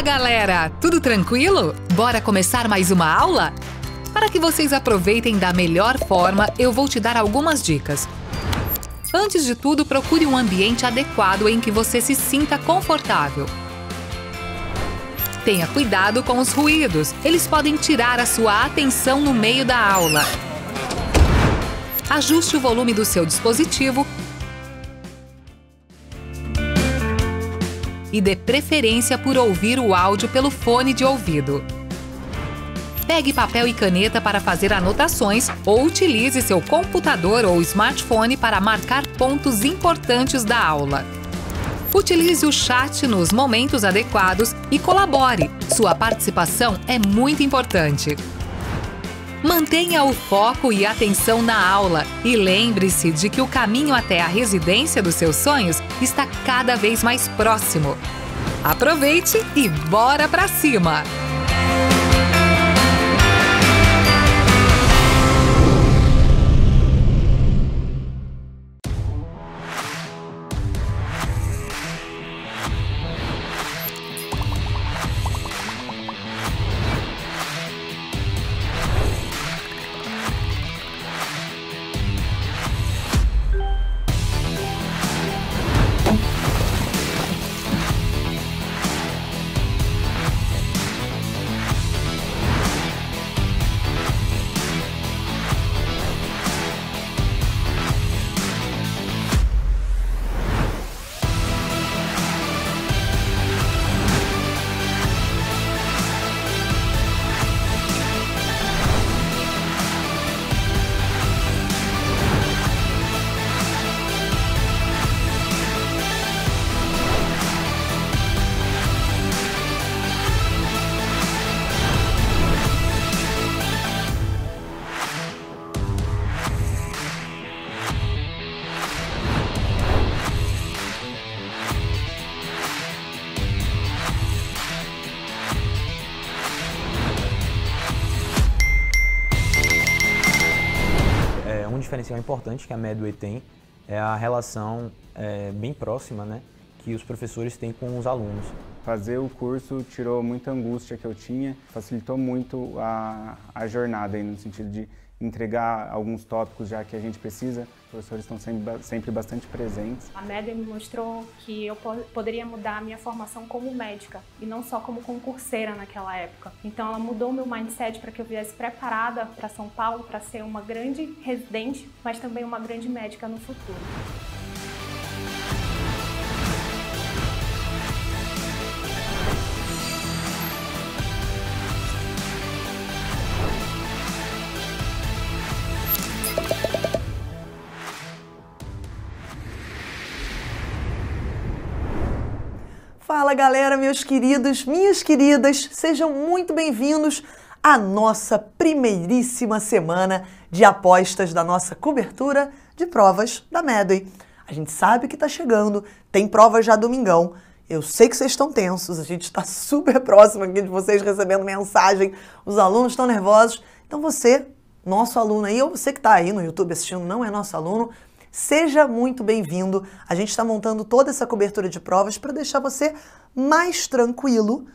Fala, galera! Tudo tranquilo? Bora começar mais uma aula? Para que vocês aproveitem da melhor forma, eu vou te dar algumas dicas. Antes de tudo, procure um ambiente adequado em que você se sinta confortável. Tenha cuidado com os ruídos, eles podem tirar a sua atenção no meio da aula. Ajuste o volume do seu dispositivo e dê preferência por ouvir o áudio pelo fone de ouvido. Pegue papel e caneta para fazer anotações ou utilize seu computador ou smartphone para marcar pontos importantes da aula. Utilize o chat nos momentos adequados e colabore. Sua participação é muito importante. Mantenha o foco e atenção na aula e lembre-se de que o caminho até a residência dos seus sonhos está cada vez mais próximo. Aproveite e bora pra cima! Um diferencial importante que a Medway tem é a relação bem próxima, né, que os professores têm com os alunos. Fazer o curso tirou muita angústia que eu tinha, facilitou muito a jornada aí, no sentido de entregar alguns tópicos já que a gente precisa. Os professores estão sempre bastante presentes. A Medway me mostrou que eu poderia mudar a minha formação como médica e não só como concurseira naquela época. Então ela mudou o meu mindset para que eu viesse preparada para São Paulo para ser uma grande residente, mas também uma grande médica no futuro. Fala, galera, meus queridos, minhas queridas, sejam muito bem-vindos à nossa primeiríssima semana de apostas da nossa cobertura de provas da Medway. A gente sabe que tá chegando, tem prova já domingão. Eu sei que vocês estão tensos, a gente está super próximo aqui de vocês recebendo mensagem, os alunos estão nervosos. Então você, nosso aluno aí, ou você que está aí no YouTube assistindo, não é nosso aluno, seja muito bem-vindo. A gente está montando toda essa cobertura de provas para deixar você mais tranquilo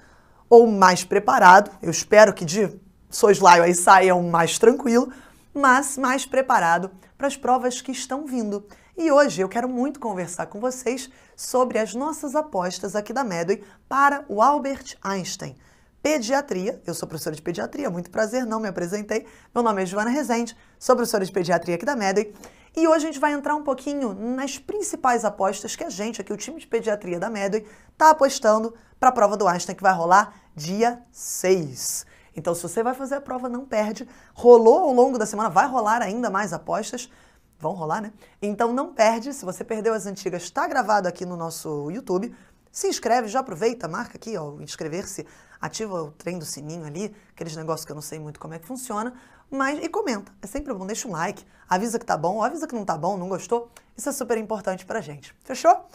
ou mais preparado. Eu espero que de soslaio aí saiam mais tranquilo, mas mais preparado para as provas que estão vindo. E hoje eu quero muito conversar com vocês sobre as nossas apostas aqui da Medway para o Albert Einstein. Pediatria, eu sou professora de pediatria, muito prazer, não me apresentei. Meu nome é Joana Rezende, sou professora de pediatria aqui da Medway. E hoje a gente vai entrar um pouquinho nas principais apostas que a gente, aqui o time de pediatria da Medway, está apostando para a prova do Einstein, que vai rolar dia 6. Então, se você vai fazer a prova, não perde. Rolou ao longo da semana, vai rolar ainda mais apostas. Vão rolar, né? Então, não perde. Se você perdeu as antigas, está gravado aqui no nosso YouTube. Se inscreve, já aproveita, marca aqui, ó, inscrever-se, ativa o trem do sininho ali, aqueles negócios que eu não sei muito como é que funciona. E comenta, é sempre bom, deixa um like, avisa que tá bom, avisa que não tá bom, não gostou, isso é super importante pra gente, fechou?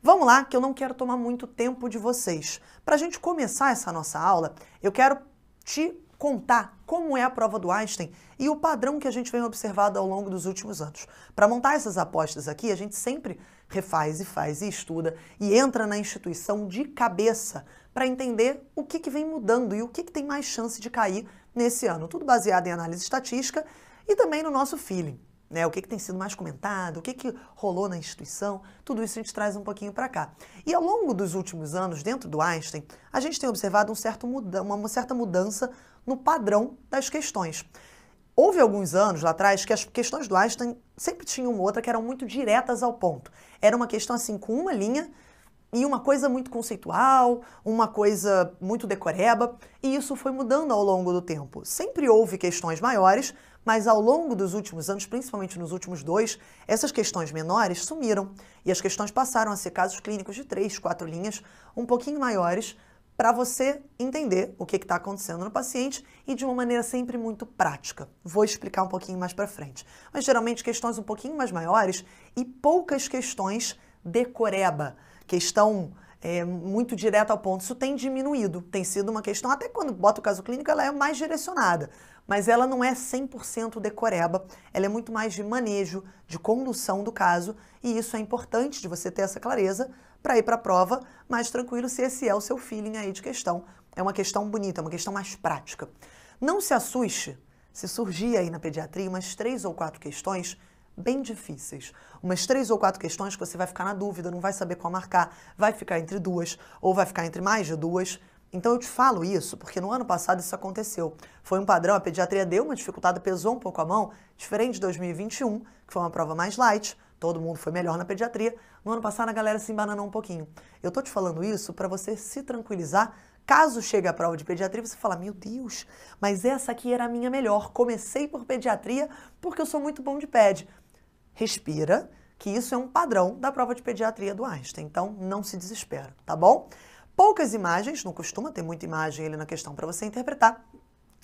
Vamos lá, que eu não quero tomar muito tempo de vocês. Pra gente começar essa nossa aula, eu quero te contar como é a prova do Einstein e o padrão que a gente vem observando ao longo dos últimos anos. Para montar essas apostas aqui, a gente sempre refaz e faz e estuda e entra na instituição de cabeça para entender o que vem mudando e o que tem mais chance de cair nesse ano. Tudo baseado em análise estatística e também no nosso feeling, né? O que tem sido mais comentado, o que rolou na instituição, tudo isso a gente traz um pouquinho para cá. E ao longo dos últimos anos, dentro do Einstein, a gente tem observado uma certa mudança no padrão das questões. Houve alguns anos lá atrás que as questões do Einstein sempre tinham uma outra que eram muito diretas ao ponto. Era uma questão assim com uma linha e uma coisa muito conceitual, uma coisa muito decoreba, e isso foi mudando ao longo do tempo. Sempre houve questões maiores, mas ao longo dos últimos anos, principalmente nos últimos 2, essas questões menores sumiram e as questões passaram a ser casos clínicos de 3, 4 linhas, um pouquinho maiores, para você entender o que está acontecendo no paciente e de uma maneira sempre muito prática. Vou explicar um pouquinho mais para frente. Mas geralmente questões um pouquinho mais maiores e poucas questões decoreba, questão muito direta ao ponto. Isso tem diminuído, tem sido uma questão, até quando bota o caso clínico, ela é mais direcionada, mas ela não é 100% decoreba, ela é muito mais de manejo, de condução do caso, e isso é importante de você ter essa clareza para ir para a prova mais tranquilo, se esse é o seu feeling aí de questão. É uma questão bonita, é uma questão mais prática. Não se assuste se surgir aí na pediatria umas 3 ou 4 questões bem difíceis. Umas 3 ou 4 questões que você vai ficar na dúvida, não vai saber qual marcar, vai ficar entre 2 ou vai ficar entre mais de 2. Então eu te falo isso porque no ano passado isso aconteceu. Foi um padrão, a pediatria deu uma dificuldade, pesou um pouco a mão, diferente de 2021, que foi uma prova mais light, todo mundo foi melhor na pediatria. No ano passado a galera se embananou um pouquinho. Eu tô te falando isso para você se tranquilizar. Caso chegue a prova de pediatria, você fala, meu Deus, mas essa aqui era a minha melhor. Comecei por pediatria porque eu sou muito bom de ped. Respira, que isso é um padrão da prova de pediatria do Einstein. Então, não se desespera, tá bom? Poucas imagens, não costuma ter muita imagem ali na questão para você interpretar.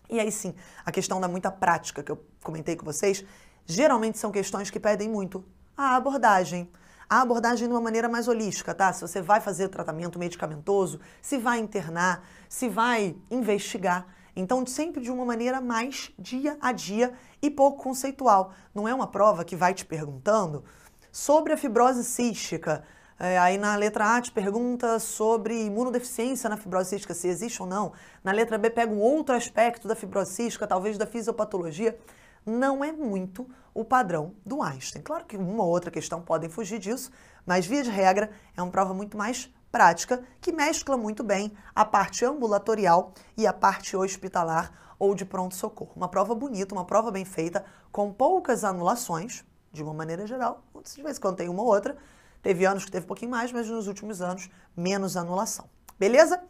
E aí sim, a questão da muita prática que eu comentei com vocês, geralmente são questões que pedem muito a abordagem. A abordagem de uma maneira mais holística, tá? Se você vai fazer tratamento medicamentoso, se vai internar, se vai investigar. Então, sempre de uma maneira mais dia a dia e pouco conceitual. Não é uma prova que vai te perguntando sobre a fibrose cística. Aí na letra A te pergunta sobre imunodeficiência na fibrose cística, se existe ou não. Na letra B pega um outro aspecto da fibrose cística, talvez da fisiopatologia. Não é muito o padrão do Einstein. Claro que uma ou outra questão podem fugir disso, mas via de regra é uma prova muito mais prática, que mescla muito bem a parte ambulatorial e a parte hospitalar ou de pronto-socorro. Uma prova bonita, uma prova bem feita, com poucas anulações, de uma maneira geral. De vez em quando tem uma ou outra. Teve anos que teve um pouquinho mais, mas nos últimos anos, menos anulação. Beleza?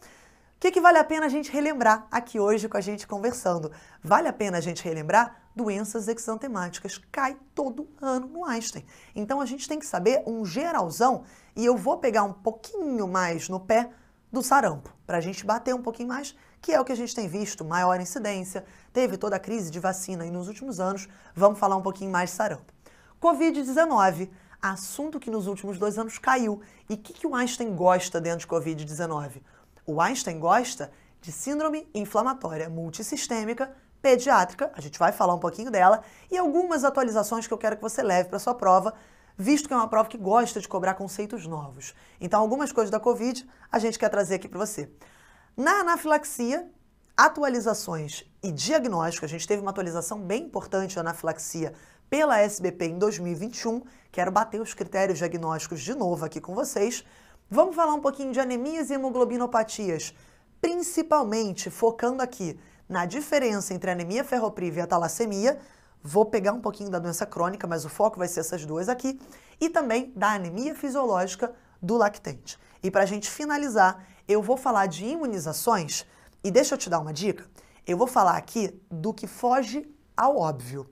O que vale a pena a gente relembrar aqui hoje com a gente conversando? Vale a pena a gente relembrar doenças exantemáticas. Cai todo ano no Einstein. Então a gente tem que saber um geralzão e eu vou pegar um pouquinho mais no pé do sarampo, para a gente bater um pouquinho mais, que é o que a gente tem visto, maior incidência, teve toda a crise de vacina aí nos últimos anos, vamos falar um pouquinho mais de sarampo. Covid-19, assunto que nos últimos 2 anos caiu. E o que o Einstein gosta dentro de Covid-19? O Einstein gosta de síndrome inflamatória multissistêmica pediátrica, a gente vai falar um pouquinho dela, e algumas atualizações que eu quero que você leve para sua prova, visto que é uma prova que gosta de cobrar conceitos novos. Então, algumas coisas da Covid a gente quer trazer aqui para você. Na anafilaxia, atualizações e diagnóstico, a gente teve uma atualização bem importante da anafilaxia pela SBP em 2021, quero bater os critérios diagnósticos de novo aqui com vocês. Vamos falar um pouquinho de anemias e hemoglobinopatias, principalmente focando aqui na diferença entre a anemia ferropriva e a talassemia. Vou pegar um pouquinho da doença crônica, mas o foco vai ser essas duas aqui, e também da anemia fisiológica do lactente. E para a gente finalizar, eu vou falar de imunizações, e deixa eu te dar uma dica, eu vou falar aqui do que foge ao óbvio.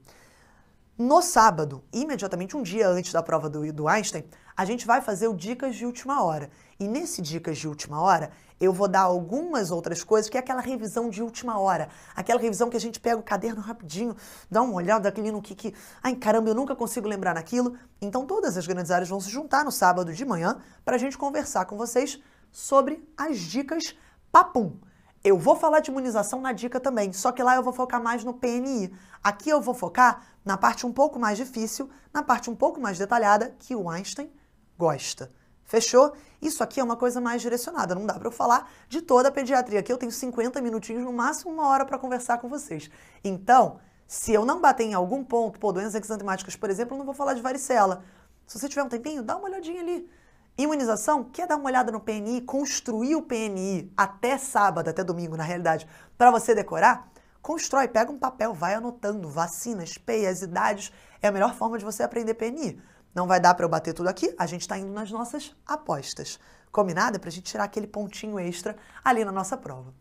No sábado, imediatamente um dia antes da prova do Einstein, a gente vai fazer o Dicas de Última Hora. E nesse Dicas de Última Hora, eu vou dar algumas outras coisas, que é aquela revisão de última hora. Aquela revisão que a gente pega o caderno rapidinho, dá uma olhada aquele no que... Ai, caramba, eu nunca consigo lembrar naquilo. Então, todas as grandes áreas vão se juntar no sábado de manhã para a gente conversar com vocês sobre as dicas papum. Eu vou falar de imunização na dica também, só que lá eu vou focar mais no PNI. Aqui eu vou focar na parte um pouco mais difícil, na parte um pouco mais detalhada, que o Einstein gosta. Fechou? Isso aqui é uma coisa mais direcionada, não dá para eu falar de toda a pediatria. Aqui eu tenho 50 minutinhos, no máximo 1 hora para conversar com vocês. Então, se eu não bater em algum ponto, doenças exantemáticas, por exemplo, eu não vou falar de varicela. Se você tiver um tempinho, dá uma olhadinha ali. Imunização, quer dar uma olhada no PNI, construir o PNI até sábado, até domingo, na realidade, para você decorar? Constrói, pega um papel, vai anotando, vacinas, PEI, idades, é a melhor forma de você aprender PNI. Não vai dar para eu bater tudo aqui, a gente está indo nas nossas apostas. Combinado? É para a gente tirar aquele pontinho extra ali na nossa prova.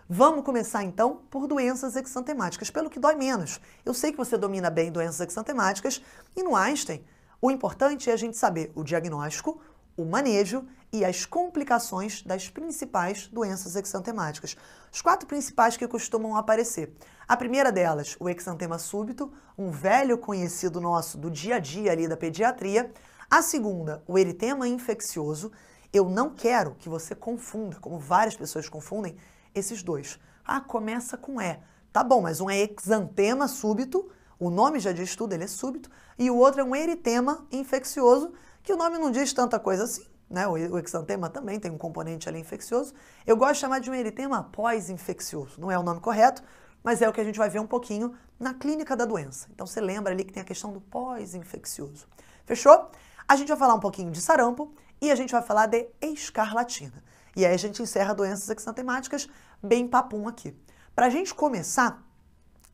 Vamos começar então por doenças exantemáticas, pelo que dói menos. Eu sei que você domina bem doenças exantemáticas e no Einstein, o importante é a gente saber o diagnóstico, o manejo e as complicações das principais doenças exantemáticas. Os 4 principais que costumam aparecer. A primeira delas, o exantema súbito, um velho conhecido nosso do dia a dia ali da pediatria. A segunda, o eritema infeccioso. Eu não quero que você confunda, como várias pessoas confundem, esses dois. Ah, começa com E. Tá bom, mas um é exantema súbito, o nome já diz tudo, ele é súbito, e o outro é um eritema infeccioso, que o nome não diz tanta coisa assim, né? O exantema também tem um componente ali infeccioso. Eu gosto de chamar de um eritema pós-infeccioso. Não é o nome correto, mas é o que a gente vai ver um pouquinho na clínica da doença. Então você lembra ali que tem a questão do pós-infeccioso. Fechou? A gente vai falar um pouquinho de sarampo e a gente vai falar de escarlatina. E aí a gente encerra doenças exantemáticas bem papum aqui. Para a gente começar,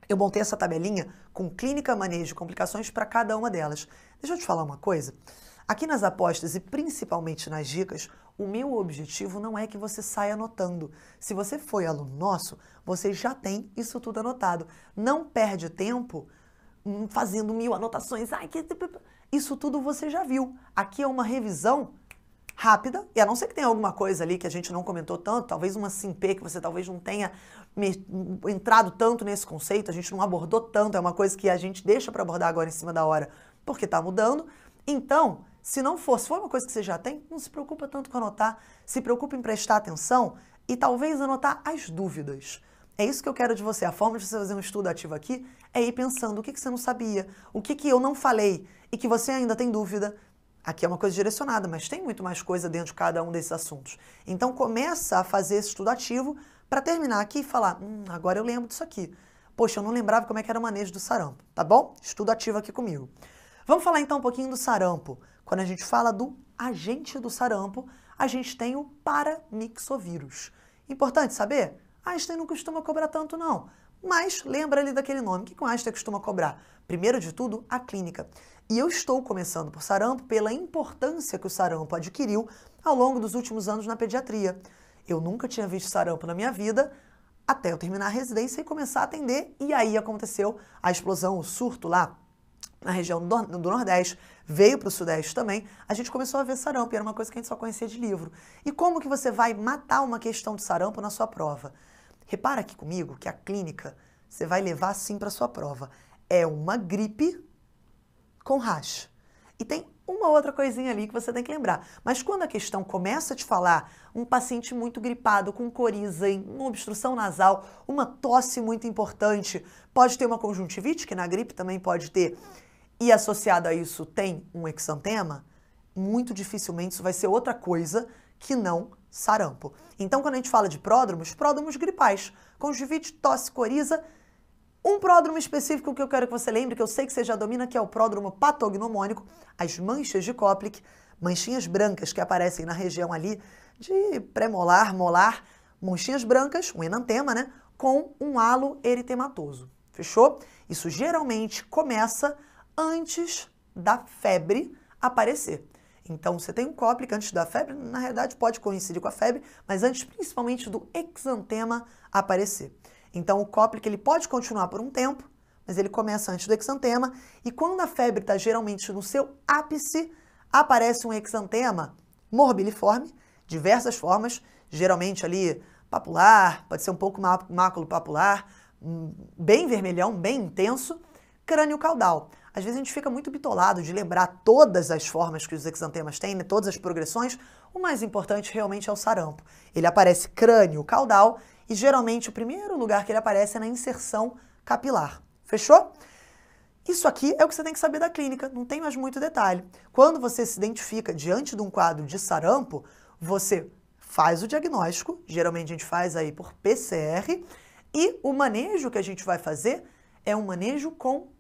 eu montei essa tabelinha com clínica, manejo e complicações para cada uma delas. Deixa eu te falar uma coisa. Aqui nas apostas e principalmente nas dicas, o meu objetivo não é que você saia anotando. Se você foi aluno nosso, você já tem isso tudo anotado. Não perde tempo fazendo 1000 anotações. Isso tudo você já viu. Aqui é uma revisão rápida, e a não ser que tenha alguma coisa ali que a gente não comentou tanto, talvez uma SIMP que você talvez não tenha entrado tanto nesse conceito, a gente não abordou tanto, é uma coisa que a gente deixa para abordar agora em cima da hora, porque está mudando. Então, se for uma coisa que você já tem, não se preocupa tanto com anotar, se preocupa em prestar atenção e talvez anotar as dúvidas. É isso que eu quero de você. A forma de você fazer um estudo ativo aqui é ir pensando o que você não sabia, o que eu não falei e que você ainda tem dúvida. Aqui é uma coisa direcionada, mas tem muito mais coisa dentro de cada um desses assuntos. Então começa a fazer esse estudo ativo para terminar aqui e falar, agora eu lembro disso aqui. Poxa, eu não lembrava como é que era o manejo do sarampo, tá bom? Estudo ativo aqui comigo. Vamos falar então um pouquinho do sarampo. Quando a gente fala do agente do sarampo, a gente tem o paramyxovírus. Importante saber? Einstein não costuma cobrar tanto não, mas lembra ali daquele nome. O que o Einstein costuma cobrar? Primeiro de tudo, a clínica. E eu estou começando por sarampo pela importância que o sarampo adquiriu ao longo dos últimos anos na pediatria. Eu nunca tinha visto sarampo na minha vida, até eu terminar a residência e começar a atender, e aí aconteceu a explosão, o surto lá na região do Nordeste, veio para o Sudeste também, a gente começou a ver sarampo, e era uma coisa que a gente só conhecia de livro. E como que você vai matar uma questão de sarampo na sua prova? Repara aqui comigo que a clínica, você vai levar assim para sua prova. É uma gripe com rash. E tem uma outra coisinha ali que você tem que lembrar. Mas quando a questão começa a te falar um paciente muito gripado, com coriza, uma obstrução nasal, uma tosse muito importante, pode ter uma conjuntivite, que na gripe também pode ter, e associado a isso tem um exantema, muito dificilmente isso vai ser outra coisa que não sarampo. Então, quando a gente fala de pródromos gripais, conjuntivite, tosse, coriza, um pródromo específico que eu quero que você lembre, que eu sei que você já domina, que é o pródromo patognomônico, as manchas de Koplik, manchinhas brancas que aparecem na região ali de pré-molar, molar, manchinhas brancas, um enantema, né, com um halo eritematoso. Fechou? Isso geralmente começa antes da febre aparecer. Então, você tem um Koplik antes da febre, na realidade pode coincidir com a febre, mas antes principalmente do exantema aparecer. Então, o Koplik ele pode continuar por um tempo, mas ele começa antes do exantema, e quando a febre está geralmente no seu ápice, aparece um exantema morbiliforme, diversas formas, geralmente ali papular, pode ser um pouco máculo papular, bem vermelhão, bem intenso, crânio caudal. Às vezes a gente fica muito bitolado de lembrar todas as formas que os exantemas têm, né, todas as progressões. O mais importante realmente é o sarampo. Ele aparece crânio caudal e geralmente o primeiro lugar que ele aparece é na inserção capilar. Fechou? Isso aqui é o que você tem que saber da clínica, não tem mais muito detalhe. Quando você se identifica diante de um quadro de sarampo, você faz o diagnóstico, geralmente a gente faz aí por PCR, e o manejo que a gente vai fazer é um manejo com...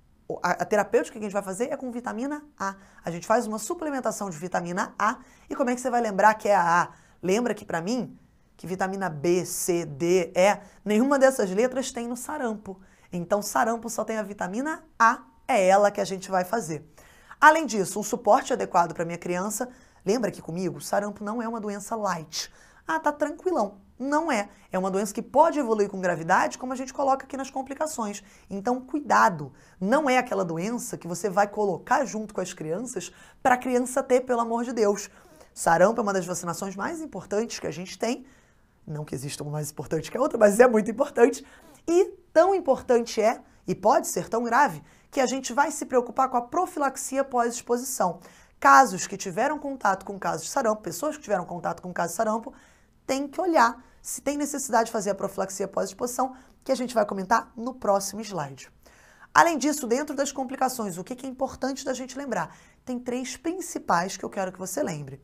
A terapêutica que a gente vai fazer é com vitamina A. A gente faz uma suplementação de vitamina A. E como é que você vai lembrar que é a A? Lembra que, para mim, que vitamina B, C, D, E, nenhuma dessas letras tem no sarampo. Então, sarampo só tem a vitamina A, é ela que a gente vai fazer. Além disso, um suporte adequado para minha criança. Lembra que comigo, sarampo não é uma doença light. Ah, tá tranquilão. Não é. É uma doença que pode evoluir com gravidade, como a gente coloca aqui nas complicações. Então, cuidado. Não é aquela doença que você vai colocar junto com as crianças para a criança ter, pelo amor de Deus. Sarampo é uma das vacinações mais importantes que a gente tem. Não que exista uma mais importante que a outra, mas é muito importante. E tão importante é, e pode ser tão grave, que a gente vai se preocupar com a profilaxia pós-exposição. Casos que tiveram contato com casos de sarampo, pessoas que tiveram contato com casos de sarampo, tem que olhar se tem necessidade de fazer a profilaxia pós-exposição, que a gente vai comentar no próximo slide. Além disso, dentro das complicações, o que é importante da gente lembrar? Tem 3 principais que eu quero que você lembre.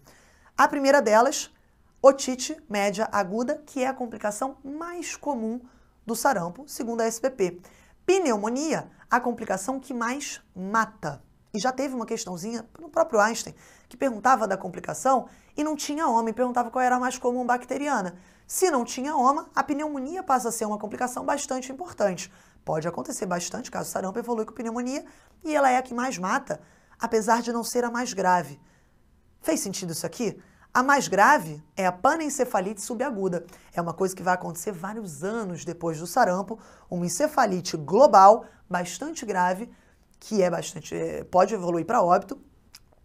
A primeira delas, otite média aguda, que é a complicação mais comum do sarampo, segundo a SBP. Pneumonia, a complicação que mais mata. E já teve uma questãozinha no próprio Einstein, que perguntava da complicação e não tinha homem, perguntava qual era a mais comum bacteriana. Se não tinha oma, a pneumonia passa a ser uma complicação bastante importante. Pode acontecer bastante, caso o sarampo evolui com pneumonia, e ela é a que mais mata, apesar de não ser a mais grave. Fez sentido isso aqui? A mais grave é a panencefalite subaguda. É uma coisa que vai acontecer vários anos depois do sarampo, uma encefalite global bastante grave, que pode evoluir para óbito,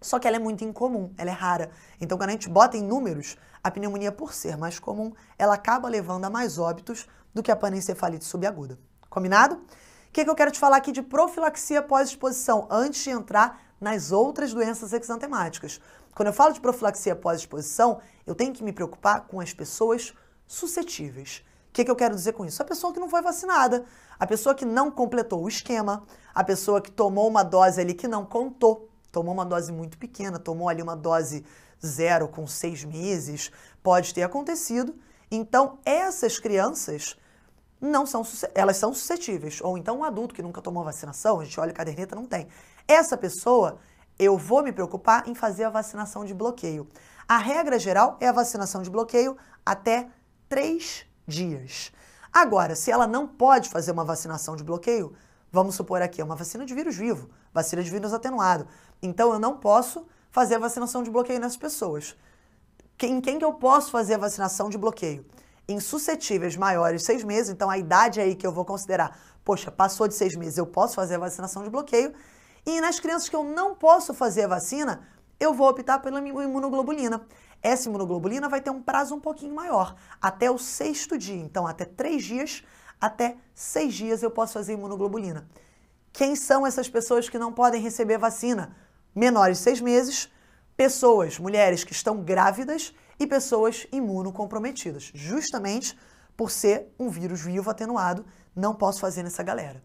só que ela é muito incomum, ela é rara. Então, quando a gente bota em números, a pneumonia, por ser mais comum, ela acaba levando a mais óbitos do que a panencefalite subaguda. Combinado? O que eu quero te falar aqui de profilaxia pós-exposição, antes de entrar nas outras doenças exantemáticas. Quando eu falo de profilaxia pós-exposição, eu tenho que me preocupar com as pessoas suscetíveis. O que eu quero dizer com isso? A pessoa que não foi vacinada, a pessoa que não completou o esquema, a pessoa que tomou uma dose ali que não contou, tomou uma dose muito pequena, tomou ali uma dose 0 com 6 meses, pode ter acontecido. Então, essas crianças elas são suscetíveis. Ou então um adulto que nunca tomou vacinação, a gente olha a caderneta, não tem. Essa pessoa, eu vou me preocupar em fazer a vacinação de bloqueio. A regra geral é a vacinação de bloqueio até 3 dias. Agora, se ela não pode fazer uma vacinação de bloqueio, vamos supor aqui, é uma vacina de vírus vivo, vacina de vírus atenuado. Então, eu não posso fazer a vacinação de bloqueio nessas pessoas. Em quem que eu posso fazer a vacinação de bloqueio? Em suscetíveis maiores de 6 meses, então a idade aí que eu vou considerar, poxa, passou de 6 meses, eu posso fazer a vacinação de bloqueio. E nas crianças que eu não posso fazer a vacina, eu vou optar pela imunoglobulina. Essa imunoglobulina vai ter um prazo um pouquinho maior, até o 6º dia. Então, até 3 dias, até 6 dias eu posso fazer imunoglobulina. Quem são essas pessoas que não podem receber vacina? Menores de 6 meses, pessoas, mulheres que estão grávidas e pessoas imunocomprometidas. Justamente por ser um vírus vivo atenuado, não posso fazer nessa galera.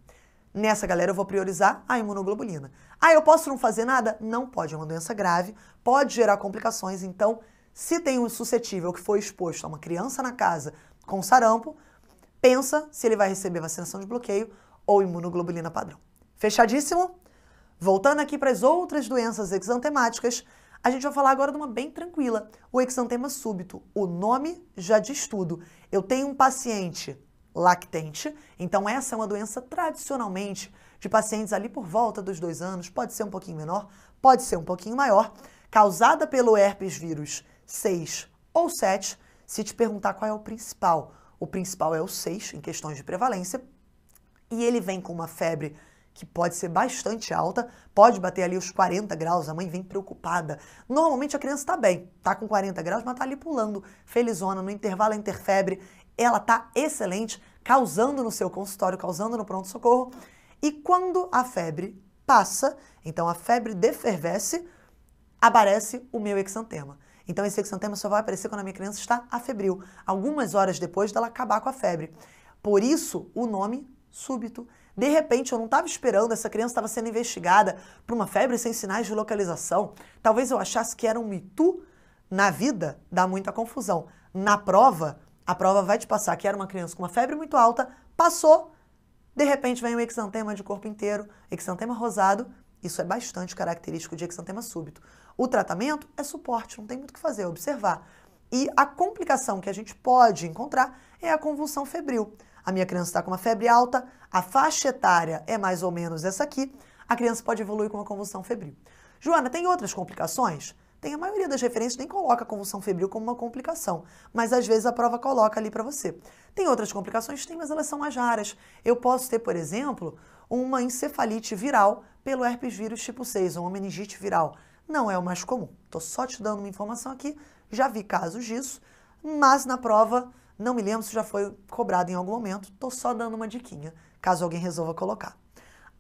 Nessa galera eu vou priorizar a imunoglobulina. Ah, eu posso não fazer nada? Não pode, é uma doença grave, pode gerar complicações. Então, se tem um suscetível que foi exposto a uma criança na casa com sarampo, pensa se ele vai receber vacinação de bloqueio ou imunoglobulina padrão. Fechadíssimo? Voltando aqui para as outras doenças exantemáticas, a gente vai falar agora de uma bem tranquila, o exantema súbito. O nome já diz tudo. Eu tenho um paciente lactente, então essa é uma doença tradicionalmente de pacientes ali por volta dos 2 anos, pode ser um pouquinho menor, pode ser um pouquinho maior, causada pelo herpes vírus 6 ou 7. Se te perguntar qual é o principal é o 6 em questões de prevalência, e ele vem com uma febre que pode ser bastante alta, pode bater ali os 40 graus, a mãe vem preocupada. Normalmente a criança está bem, está com 40 graus, mas está ali pulando, felizona, no intervalo interfebre, ela está excelente, causando no seu consultório, causando no pronto-socorro. E quando a febre passa, então a febre defervesce, aparece o meu exantema. Então esse exantema só vai aparecer quando a minha criança está afebril, algumas horas depois dela acabar com a febre. Por isso o nome súbito. De repente, eu não estava esperando, essa criança estava sendo investigada por uma febre sem sinais de localização. Talvez eu achasse que era um mitu. Na vida, dá muita confusão. Na prova, a prova vai te passar que era uma criança com uma febre muito alta, passou, de repente vem um exantema de corpo inteiro, exantema rosado, isso é bastante característico de exantema súbito. O tratamento é suporte, não tem muito o que fazer, é observar. E a complicação que a gente pode encontrar é a convulsão febril. A minha criança está com uma febre alta, a faixa etária é mais ou menos essa aqui, a criança pode evoluir com uma convulsão febril. Joana, tem outras complicações? Tem, a maioria das referências nem coloca a convulsão febril como uma complicação, mas às vezes a prova coloca ali para você. Tem outras complicações? Tem, mas elas são mais raras. Eu posso ter, por exemplo, uma encefalite viral pelo herpes vírus tipo 6, ou uma meningite viral. Não é o mais comum. Estou só te dando uma informação aqui, já vi casos disso, mas na prova, não me lembro se já foi cobrado em algum momento, estou só dando uma diquinha, caso alguém resolva colocar.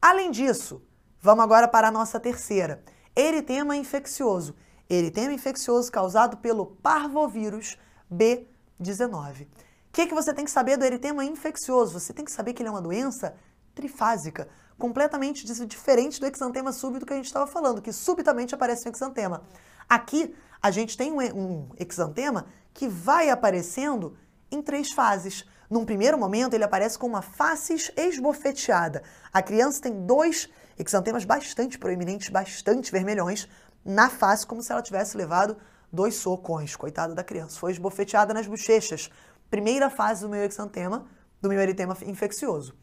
Além disso, vamos agora para a nossa terceira, eritema infeccioso. Eritema infeccioso causado pelo parvovírus B19. O que você tem que saber do eritema infeccioso? Você tem que saber que ele é uma doença trifásica, completamente diferente do exantema súbito que a gente estava falando, que subitamente aparece um exantema. Aqui, a gente tem um exantema que vai aparecendo em 3 fases. Num primeiro momento, ele aparece com uma facies esbofeteada. A criança tem 2 exantemas bastante proeminentes, bastante vermelhões, na face, como se ela tivesse levado 2 socões. Coitada da criança. Foi esbofeteada nas bochechas. Primeira fase do meu exantema, do meu eritema infeccioso.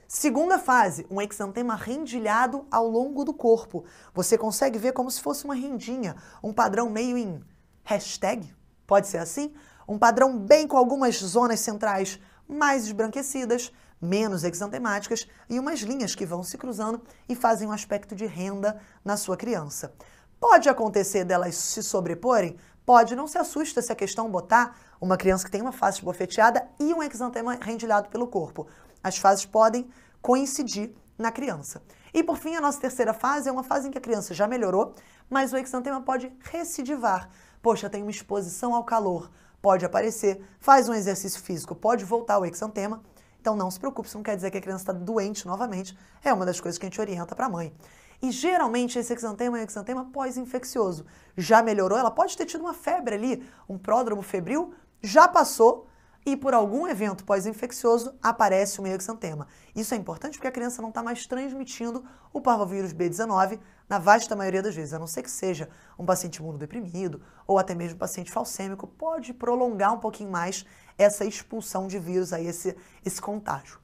Segunda fase, um exantema rendilhado ao longo do corpo. Você consegue ver como se fosse uma rendinha, um padrão meio em hashtag, pode ser assim? Um padrão bem com algumas zonas centrais mais esbranquecidas, menos exantemáticas e umas linhas que vão se cruzando e fazem um aspecto de renda na sua criança. Pode acontecer delas se sobreporem? Pode, não se assusta se a questão botar uma criança que tem uma face esbofeteada e um exantema rendilhado pelo corpo. As fases podem coincidir na criança. E por fim, a nossa terceira fase é uma fase em que a criança já melhorou, mas o exantema pode recidivar. Poxa, tem uma exposição ao calor, pode aparecer, faz um exercício físico, pode voltar o exantema. Então não se preocupe, isso não quer dizer que a criança está doente novamente, é uma das coisas que a gente orienta para a mãe. E geralmente esse exantema é um exantema pós-infeccioso. Já melhorou, ela pode ter tido uma febre ali, um pródromo febril, já passou e por algum evento pós-infeccioso aparece o meu exantema. Isso é importante porque a criança não está mais transmitindo o parvovírus B19 na vasta maioria das vezes, a não ser que seja um paciente imunodeprimido ou até mesmo um paciente falcêmico, pode prolongar um pouquinho mais essa expulsão de vírus, aí esse contágio.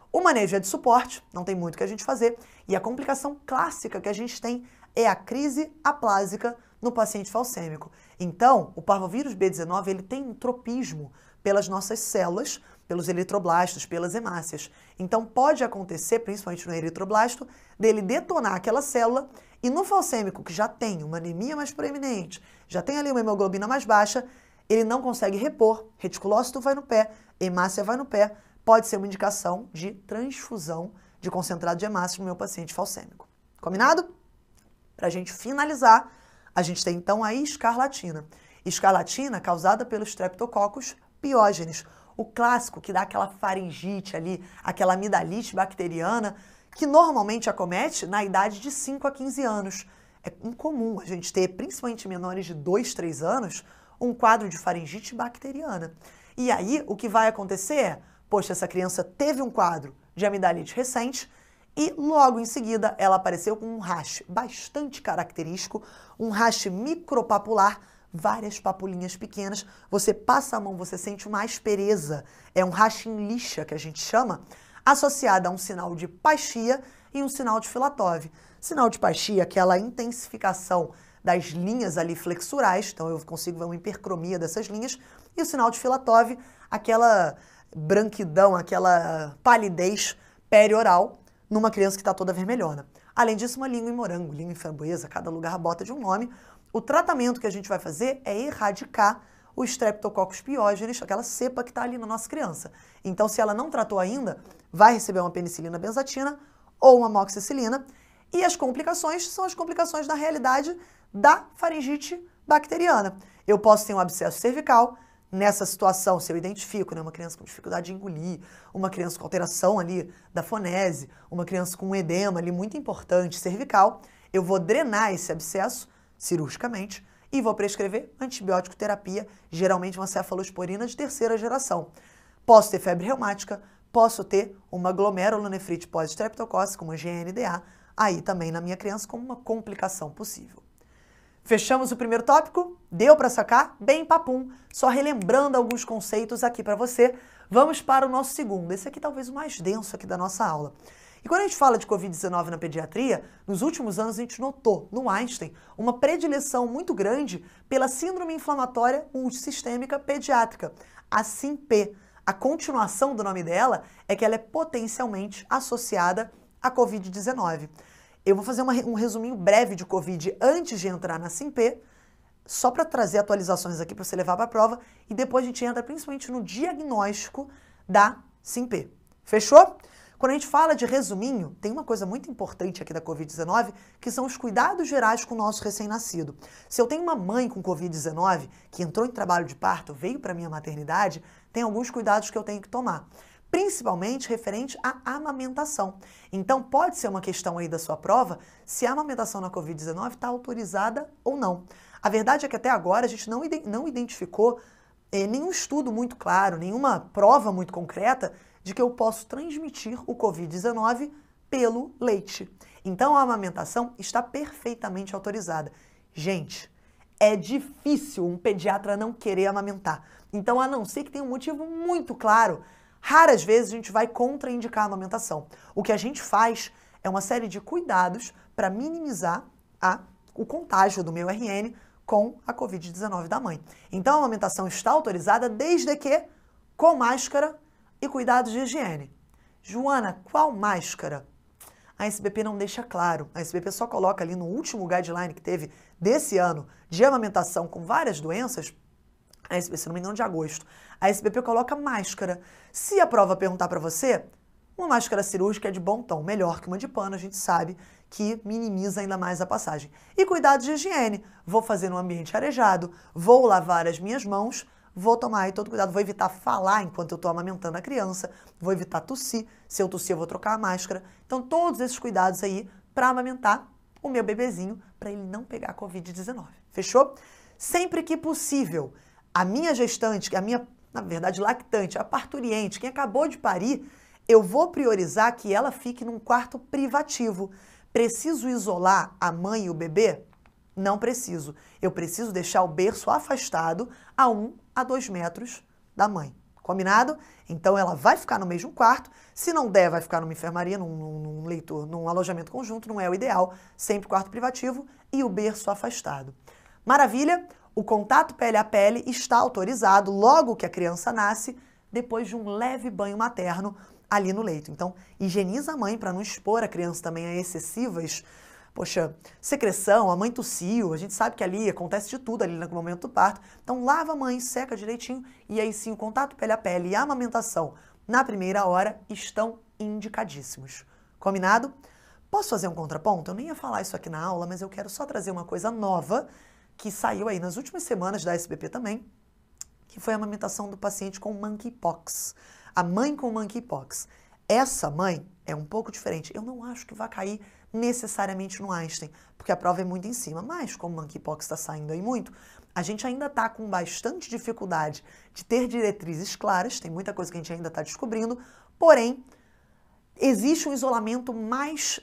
O manejo é de suporte, não tem muito o que a gente fazer, e a complicação clássica que a gente tem é a crise aplásica no paciente falcêmico. Então, o parvovírus B19 ele tem um tropismo pelas nossas células, pelos eritroblastos, pelas hemácias. Então, pode acontecer, principalmente no eritroblasto, dele detonar aquela célula e no falcêmico, que já tem uma anemia mais proeminente, já tem ali uma hemoglobina mais baixa, ele não consegue repor, reticulócito vai no pé, hemácia vai no pé, pode ser uma indicação de transfusão de concentrado de hemácia no meu paciente falcêmico. Combinado? Para a gente finalizar, a gente tem então a escarlatina. Escarlatina causada pelos Streptococcus pyogenes, o clássico que dá aquela faringite ali, aquela amidalite bacteriana, que normalmente acomete na idade de 5 a 15 anos. É incomum a gente ter, principalmente menores de 2, 3 anos, um quadro de faringite bacteriana. E aí, o que vai acontecer é, poxa, essa criança teve um quadro de amidalite recente e logo em seguida ela apareceu com um rash bastante característico, um rash micropapular, várias papulinhas pequenas, você passa a mão, você sente uma aspereza, é um rash em lixa que a gente chama, associada a um sinal de Paixia e um sinal de Filatov. Sinal de Paixia, aquela intensificação das linhas ali flexurais, então eu consigo ver uma hipercromia dessas linhas, e o sinal de Filatov, aquela branquidão, aquela palidez perioral numa criança que está toda vermelhona. Além disso, uma língua em morango, língua em framboesa, cada lugar bota de um nome. O tratamento que a gente vai fazer é erradicar o Streptococcus pyogenes, aquela cepa que está ali na nossa criança. Então, se ela não tratou ainda, vai receber uma penicilina benzatina ou uma amoxicilina. E as complicações são as complicações da realidade da faringite bacteriana. Eu posso ter um abscesso cervical, nessa situação, se eu identifico, né, uma criança com dificuldade de engolir, uma criança com alteração ali da fonese, uma criança com um edema ali muito importante cervical, eu vou drenar esse abscesso cirurgicamente e vou prescrever antibiótico terapia, geralmente uma cefalosporina de 3ª geração. Posso ter febre reumática, posso ter uma glomerulonefrite pós-estreptocócica, uma GNDA, aí também na minha criança como uma complicação possível. Fechamos o primeiro tópico? Deu para sacar? Bem papum. Só relembrando alguns conceitos aqui para você. Vamos para o nosso segundo. Esse aqui talvez o mais denso aqui da nossa aula. E quando a gente fala de Covid-19 na pediatria, nos últimos anos a gente notou no Einstein uma predileção muito grande pela síndrome inflamatória multissistêmica pediátrica, a SINP. A continuação do nome dela é que ela é potencialmente associada à Covid-19. Eu vou fazer um resuminho breve de Covid antes de entrar na SINP, só para trazer atualizações aqui para você levar para a prova, e depois a gente entra principalmente no diagnóstico da SINP. Fechou? Quando a gente fala de resuminho, tem uma coisa muito importante aqui da Covid-19, que são os cuidados gerais com o nosso recém-nascido. Se eu tenho uma mãe com Covid-19, que entrou em trabalho de parto, veio para a minha maternidade, tem alguns cuidados que eu tenho que tomar. Principalmente referente à amamentação. Então, pode ser uma questão aí da sua prova, se a amamentação na Covid-19 está autorizada ou não. A verdade é que até agora a gente não identificou nenhum estudo muito claro, nenhuma prova muito concreta de que eu posso transmitir o Covid-19 pelo leite. Então, a amamentação está perfeitamente autorizada. Gente, é difícil um pediatra não querer amamentar. Então, a não ser que tenha um motivo muito claro, raras vezes a gente vai contraindicar a amamentação. O que a gente faz é uma série de cuidados para minimizar o contágio do meu RN com a Covid-19 da mãe. Então, a amamentação está autorizada desde que com máscara e cuidados de higiene. Joana, qual máscara? A SBP não deixa claro. A SBP só coloca ali no último guideline que teve desse ano de amamentação com várias doenças, a SBP, se não me engano, de agosto, a SBP coloca máscara. Se a prova perguntar para você, uma máscara cirúrgica é de bom tom, melhor que uma de pano, a gente sabe que minimiza ainda mais a passagem. E cuidados de higiene, vou fazer no ambiente arejado, vou lavar as minhas mãos, vou tomar aí todo cuidado, vou evitar falar enquanto eu estou amamentando a criança, vou evitar tossir, se eu tossir eu vou trocar a máscara. Então todos esses cuidados aí para amamentar o meu bebezinho, para ele não pegar Covid-19, fechou? Sempre que possível, a minha gestante, a minha, na verdade, lactante, a parturiente, quem acabou de parir, eu vou priorizar que ela fique num quarto privativo. Preciso isolar a mãe e o bebê? Não preciso. Eu preciso deixar o berço afastado a 1 a 2 metros da mãe. Combinado? Então ela vai ficar no mesmo quarto. Se não der, vai ficar numa enfermaria, num alojamento conjunto, não é o ideal. Sempre quarto privativo e o berço afastado. Maravilha? O contato pele a pele está autorizado logo que a criança nasce, depois de um leve banho materno ali no leito. Então, higieniza a mãe para não expor a criança também a excessivas, secreção, a mãe tossiu, a gente sabe que ali acontece de tudo ali no momento do parto. Então, lava a mãe, seca direitinho e aí sim o contato pele a pele e a amamentação na primeira hora estão indicadíssimos. Combinado? Posso fazer um contraponto? Eu nem ia falar isso aqui na aula, mas eu quero só trazer uma coisa nova que saiu aí nas últimas semanas da SBP também, que foi a amamentação do paciente com monkeypox. A mãe com monkeypox. Essa mãe é um pouco diferente. Eu não acho que vai cair necessariamente no Einstein, porque a prova é muito em cima. Mas como o monkeypox está saindo aí muito, a gente ainda está com bastante dificuldade de ter diretrizes claras, tem muita coisa que a gente ainda está descobrindo, porém, existe um isolamento mais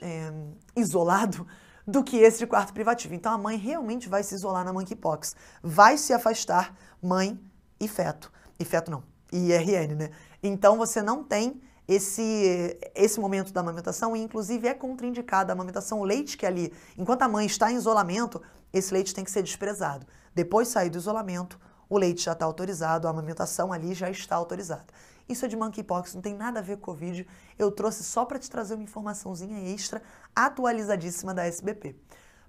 isolado do que esse de quarto privativo. Então, a mãe realmente vai se isolar na monkeypox. Vai se afastar mãe e feto. E feto não, e IRN, né? Então, você não tem esse momento da amamentação e, inclusive, é contraindicada a amamentação, o leite que ali, enquanto a mãe está em isolamento, esse leite tem que ser desprezado. Depois de sair do isolamento, o leite já está autorizado, a amamentação ali já está autorizada. Isso é de monkeypox, não tem nada a ver com Covid. Eu trouxe só para te trazer uma informaçãozinha extra atualizadíssima da SBP.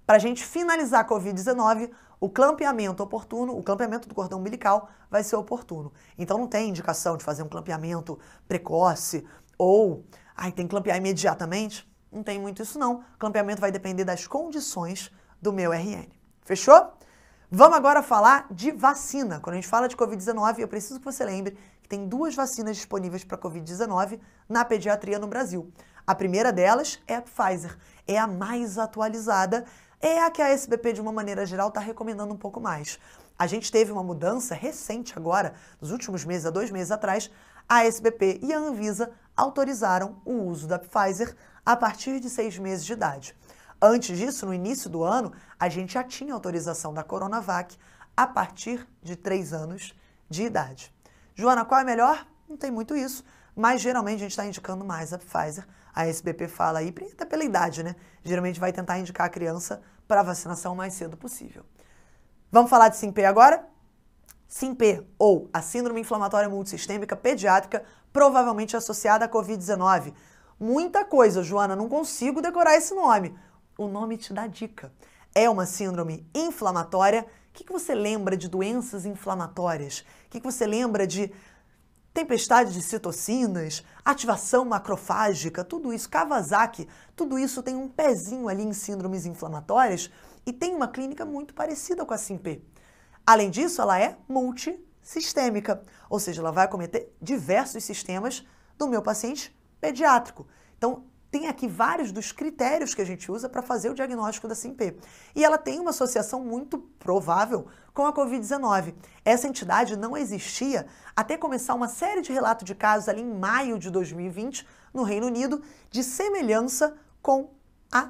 Para a gente finalizar a Covid-19, o clampeamento oportuno, o clampeamento do cordão umbilical vai ser oportuno. Então não tem indicação de fazer um clampeamento precoce ou tem que clampear imediatamente. Não tem muito isso não. O clampeamento vai depender das condições do meu RN. Fechou? Vamos agora falar de vacina. Quando a gente fala de Covid-19, eu preciso que você lembre que tem 2 vacinas disponíveis para Covid-19 na pediatria no Brasil. A primeira delas é a Pfizer, é a mais atualizada, é a que a SBP, de uma maneira geral, está recomendando um pouco mais. A gente teve uma mudança recente agora, nos últimos meses, há 2 meses atrás, a SBP e a Anvisa autorizaram o uso da Pfizer a partir de 6 meses de idade. Antes disso, no início do ano, a gente já tinha autorização da Coronavac a partir de 3 anos de idade. Joana, qual é melhor? Não tem muito isso, mas geralmente a gente está indicando mais a Pfizer. A SBP fala aí, até pela idade, né? Geralmente vai tentar indicar a criança para a vacinação o mais cedo possível. Vamos falar de SINP agora? SINP, ou a Síndrome Inflamatória Multissistêmica Pediátrica, provavelmente associada à Covid-19. Muita coisa, Joana, não consigo decorar esse nome. O nome te dá dica. É uma síndrome inflamatória. O que você lembra de doenças inflamatórias? O que você lembra de tempestade de citocinas, ativação macrofágica, tudo isso, Kawasaki, tudo isso tem um pezinho ali em síndromes inflamatórias e tem uma clínica muito parecida com a SINP. Além disso, ela é multissistêmica, ou seja, ela vai acometer diversos sistemas do meu paciente pediátrico. Então, tem aqui vários dos critérios que a gente usa para fazer o diagnóstico da SINP. E ela tem uma associação muito provável com a Covid-19. Essa entidade não existia até começar uma série de relatos de casos ali em maio de 2020, no Reino Unido, de semelhança com a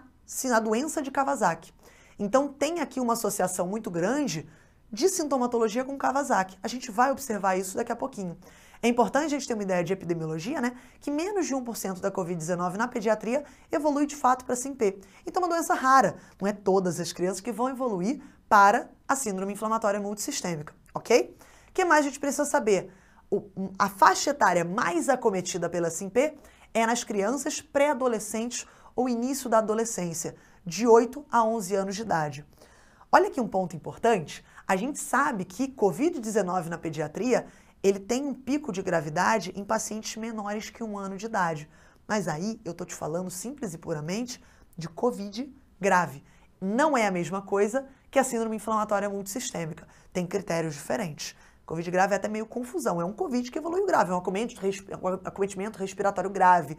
doença de Kawasaki. Então, tem aqui uma associação muito grande de sintomatologia com Kawasaki. A gente vai observar isso daqui a pouquinho. É importante a gente ter uma ideia de epidemiologia, né? Que menos de 1% da Covid-19 na pediatria evolui de fato para a SINP. Então é uma doença rara. Não é todas as crianças que vão evoluir para a síndrome inflamatória multissistêmica, ok? O que mais a gente precisa saber? A faixa etária mais acometida pela SINP é nas crianças pré-adolescentes ou início da adolescência, de 8 a 11 anos de idade. Olha aqui um ponto importante. A gente sabe que Covid-19 na pediatria ele tem um pico de gravidade em pacientes menores que 1 ano de idade. Mas aí eu estou te falando simples e puramente de Covid grave. Não é a mesma coisa que a síndrome inflamatória multissistêmica. Tem critérios diferentes. Covid grave é até meio confusão. É um Covid que evoluiu grave, é um acometimento respiratório grave.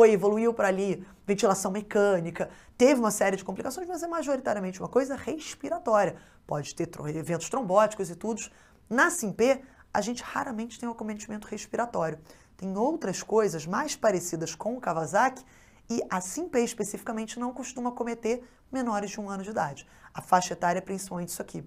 Evoluiu para ali, ventilação mecânica, teve uma série de complicações, mas é majoritariamente uma coisa respiratória. Pode ter eventos trombóticos e tudo. Na SINP, a gente raramente tem um acometimento respiratório. Tem outras coisas mais parecidas com o Kawasaki e a SINP especificamente não costuma acometer menores de 1 ano de idade. A faixa etária é principalmente isso aqui.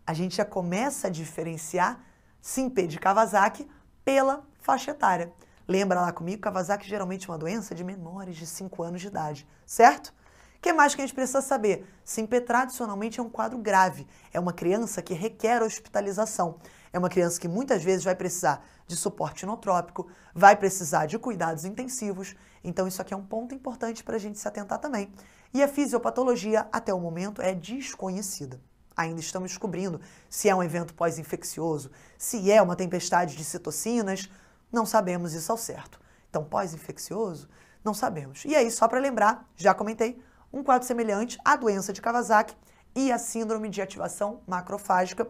A gente já começa a diferenciar SINP de Kawasaki pela faixa etária. Lembra lá comigo, Kawasaki geralmente é uma doença de menores de 5 anos de idade, certo? O que mais que a gente precisa saber? SINP tradicionalmente é um quadro grave. É uma criança que requer hospitalização. É uma criança que muitas vezes vai precisar de suporte inotrópico, vai precisar de cuidados intensivos. Então isso aqui é um ponto importante para a gente se atentar também. E a fisiopatologia, até o momento, é desconhecida. Ainda estamos descobrindo se é um evento pós-infeccioso, se é uma tempestade de citocinas. Não sabemos isso ao certo. Então, pós-infeccioso, não sabemos. E aí, só para lembrar, já comentei, um quadro semelhante à doença de Kawasaki e a síndrome de ativação macrofágica.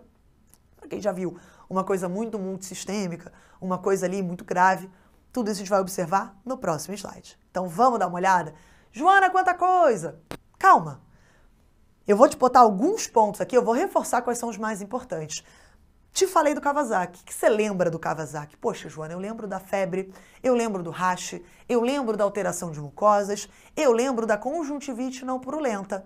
Para quem já viu, uma coisa muito multissistêmica, uma coisa ali muito grave. Tudo isso a gente vai observar no próximo slide. Então, vamos dar uma olhada? Joana, quanta coisa! Calma! Eu vou te botar alguns pontos aqui, eu vou reforçar quais são os mais importantes. Te falei do Kawasaki. O que você lembra do Kawasaki? Poxa, Joana, eu lembro da febre, eu lembro do rash, eu lembro da alteração de mucosas, eu lembro da conjuntivite não purulenta.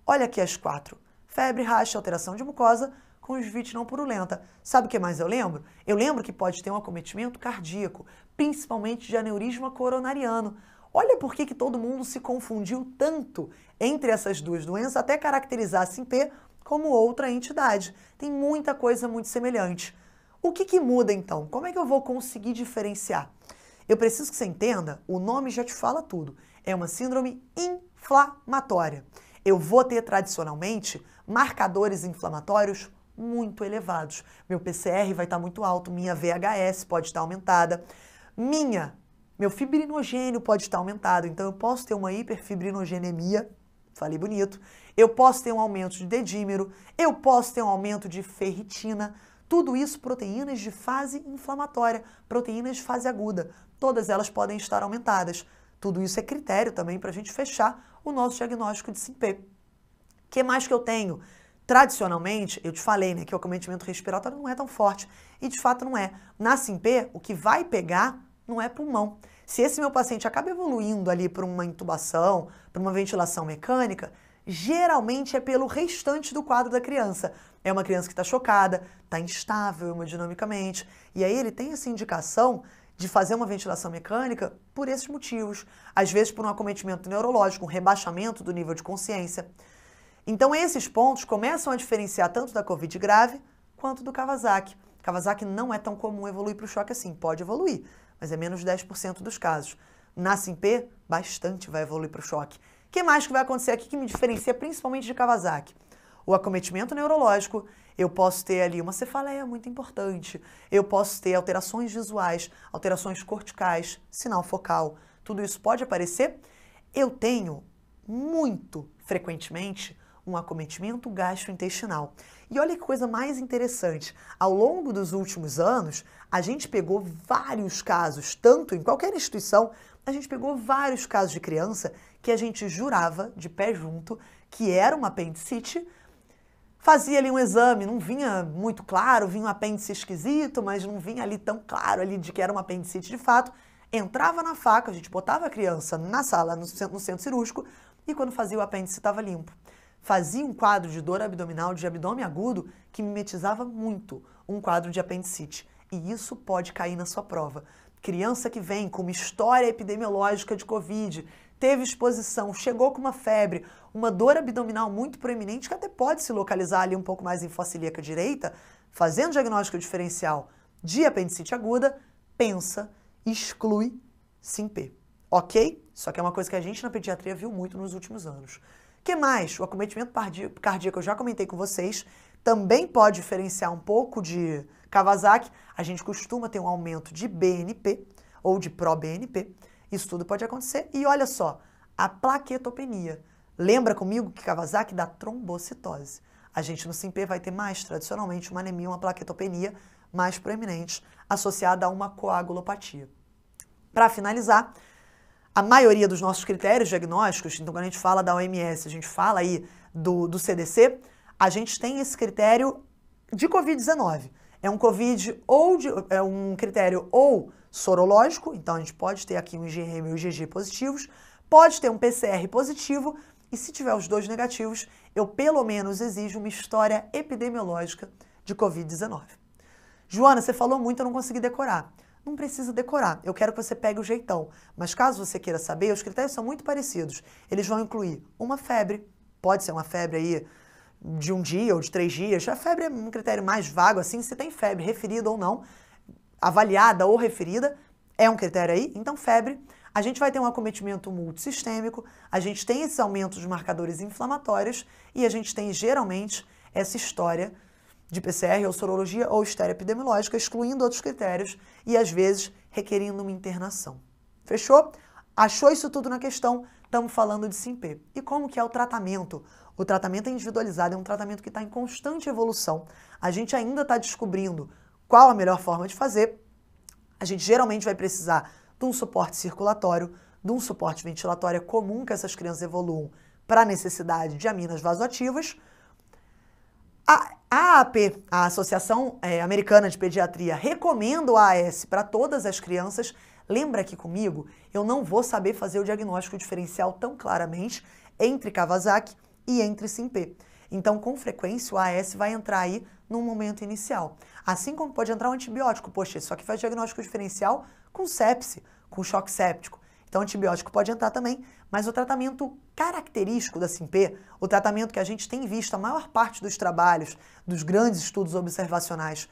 Olha aqui as 4. Febre, rash, alteração de mucosa, conjuntivite não purulenta. Sabe o que mais eu lembro? Eu lembro que pode ter um acometimento cardíaco, principalmente de aneurisma coronariano. Olha por que todo mundo se confundiu tanto entre essas duas doenças, até caracterizar a SINP como outra entidade. Tem muita coisa muito semelhante. O que muda então? Como é que eu vou conseguir diferenciar? Eu preciso que você entenda, o nome já te fala tudo. É uma síndrome inflamatória. Eu vou ter tradicionalmente marcadores inflamatórios muito elevados. Meu PCR vai estar muito alto, minha VHS pode estar aumentada, meu fibrinogênio pode estar aumentado, então eu posso ter uma hiperfibrinogenemia falei bonito, eu posso ter um aumento de dedímero, eu posso ter um aumento de ferritina, tudo isso proteínas de fase inflamatória, proteínas de fase aguda, todas elas podem estar aumentadas. Tudo isso é critério também para a gente fechar o nosso diagnóstico de SINP. O que mais que eu tenho? Tradicionalmente, eu te falei, né, que o acometimento respiratório não é tão forte, e de fato não é. Na SINP, o que vai pegar não é pulmão. Se esse meu paciente acaba evoluindo ali para uma intubação, para uma ventilação mecânica, geralmente é pelo restante do quadro da criança. É uma criança que está chocada, está instável hemodinamicamente, e aí ele tem essa indicação de fazer uma ventilação mecânica por esses motivos. Às vezes por um acometimento neurológico, um rebaixamento do nível de consciência. Então esses pontos começam a diferenciar tanto da COVID grave quanto do Kawasaki. Kawasaki não é tão comum evoluir para o choque assim, pode evoluir, mas é menos de 10% dos casos. Na SINP, bastante vai evoluir para o choque. O que mais que vai acontecer aqui que me diferencia principalmente de Kawasaki? O acometimento neurológico, eu posso ter ali uma cefaleia muito importante, eu posso ter alterações visuais, alterações corticais, sinal focal, tudo isso pode aparecer. Eu tenho, muito frequentemente, um acometimento gastrointestinal. E olha que coisa mais interessante, ao longo dos últimos anos, a gente pegou vários casos, tanto em qualquer instituição, a gente pegou vários casos de criança que a gente jurava, de pé junto, que era uma apendicite. Fazia ali um exame, não vinha muito claro, vinha um apêndice esquisito, mas não vinha ali tão claro ali de que era uma apendicite de fato. Entrava na faca, a gente botava a criança na sala, no centro cirúrgico, e quando fazia o apêndice estava limpo. Fazia um quadro de dor abdominal, de abdômen agudo, que mimetizava muito um quadro de apendicite. E isso pode cair na sua prova. Criança que vem com uma história epidemiológica de Covid, teve exposição, chegou com uma febre, uma dor abdominal muito proeminente, que até pode se localizar ali um pouco mais em fossa ilíaca direita, fazendo diagnóstico diferencial de apendicite aguda, pensa, exclui SINP. Ok? Só que é uma coisa que a gente na pediatria viu muito nos últimos anos. O que mais? O acometimento cardíaco, eu já comentei com vocês, também pode diferenciar um pouco de Kawasaki. A gente costuma ter um aumento de BNP ou de pró-BNP. Isso tudo pode acontecer. E olha só, a plaquetopenia. Lembra comigo que Kawasaki dá trombocitose. A gente no SINP vai ter mais, tradicionalmente, uma anemia, uma plaquetopenia mais proeminente, associada a uma coagulopatia. Para finalizar, a maioria dos nossos critérios diagnósticos, então quando a gente fala da OMS, a gente fala aí do CDC, a gente tem esse critério de Covid-19. É um Covid é um critério ou sorológico, então a gente pode ter aqui um IgM e um IgG positivos, pode ter um PCR positivo, e se tiver os dois negativos, eu pelo menos exijo uma história epidemiológica de Covid-19. Joana, você falou muito, eu não consegui decorar. Não precisa decorar, eu quero que você pegue o jeitão. Mas caso você queira saber, os critérios são muito parecidos. Eles vão incluir uma febre, pode ser uma febre aí de 1 dia ou de 3 dias. A febre é um critério mais vago, assim, se tem febre referida ou não, avaliada ou referida, é um critério aí. Então, febre, a gente vai ter um acometimento multissistêmico, a gente tem esses aumentos de marcadores inflamatórios e a gente tem, geralmente, essa história de PCR ou sorologia ou história epidemiológica, excluindo outros critérios e, às vezes, requerindo uma internação. Fechou? Achou isso tudo na questão? Estamos falando de SINP. E como que é o tratamento? O tratamento é individualizado, é um tratamento que está em constante evolução. A gente ainda está descobrindo qual a melhor forma de fazer. A gente geralmente vai precisar de um suporte circulatório, de um suporte ventilatório. É comum que essas crianças evoluam para a necessidade de aminas vasoativas. A AAP, a Associação Americana de Pediatria, recomenda o AAS para todas as crianças. Lembra aqui comigo, eu não vou saber fazer o diagnóstico diferencial tão claramente entre Kawasaki e entre SINP. Então, com frequência, o AAS vai entrar aí num momento inicial. Assim como pode entrar um antibiótico. Poxa, isso aqui faz diagnóstico diferencial com sepse, com choque séptico. Então, o antibiótico pode entrar também, mas o tratamento característico da SINP, o tratamento que a gente tem visto a maior parte dos trabalhos, dos grandes estudos observacionais,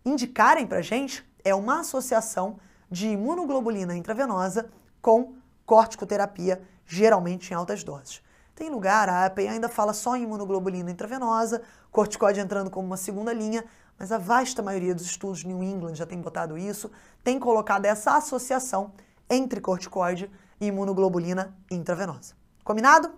indicarem para a gente, é uma associação de imunoglobulina intravenosa com corticoterapia, geralmente em altas doses. Tem lugar, a API ainda fala só em imunoglobulina intravenosa, corticóide entrando como uma segunda linha, mas a vasta maioria dos estudos New England já tem botado isso, tem colocado essa associação entre corticoide e imunoglobulina intravenosa. Combinado?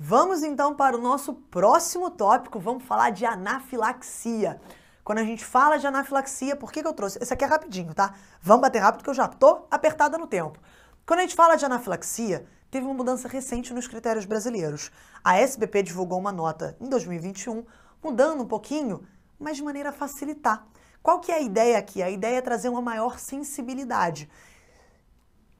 Vamos então para o nosso próximo tópico, vamos falar de anafilaxia. Quando a gente fala de anafilaxia, por que eu trouxe? Esse aqui é rapidinho, tá? Vamos bater rápido que eu já tô apertada no tempo. Quando a gente fala de anafilaxia, teve uma mudança recente nos critérios brasileiros. A SBP divulgou uma nota em 2021, mudando um pouquinho, mas de maneira a facilitar. Qual que é a ideia aqui? A ideia é trazer uma maior sensibilidade.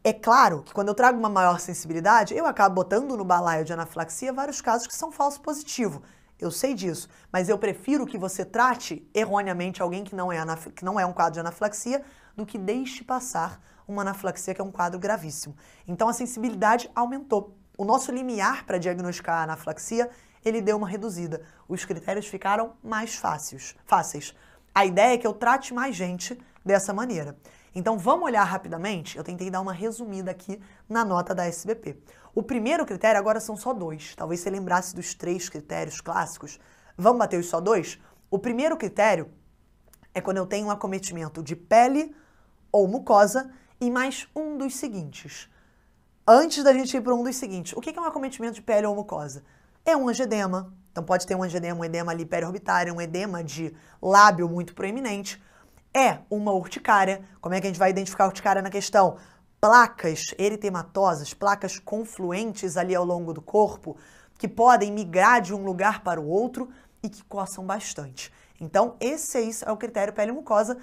É claro que quando eu trago uma maior sensibilidade, eu acabo botando no balaio de anafilaxia vários casos que são falso positivo. Eu sei disso, mas eu prefiro que você trate erroneamente alguém que não é um quadro de anafilaxia do que deixe passar uma anafilaxia que é um quadro gravíssimo. Então a sensibilidade aumentou. O nosso limiar para diagnosticar a anafilaxia, ele deu uma reduzida. Os critérios ficaram mais fáceis. A ideia é que eu trate mais gente dessa maneira. Então vamos olhar rapidamente, eu tentei dar uma resumida aqui na nota da SBP. O primeiro critério agora são só 2, talvez você lembrasse dos 3 critérios clássicos. Vamos bater os só 2? O primeiro critério é quando eu tenho um acometimento de pele ou mucosa e mais um dos seguintes. Antes da gente ir para um dos seguintes, o que é um acometimento de pele ou mucosa? É um angedema, então pode ter um edema ali periorbitário, um edema de lábio muito proeminente. É uma urticária. Como é que a gente vai identificar a urticária na questão? Placas eritematosas, placas confluentes ali ao longo do corpo, que podem migrar de um lugar para o outro e que coçam bastante. Então, esse é o critério pele e mucosa.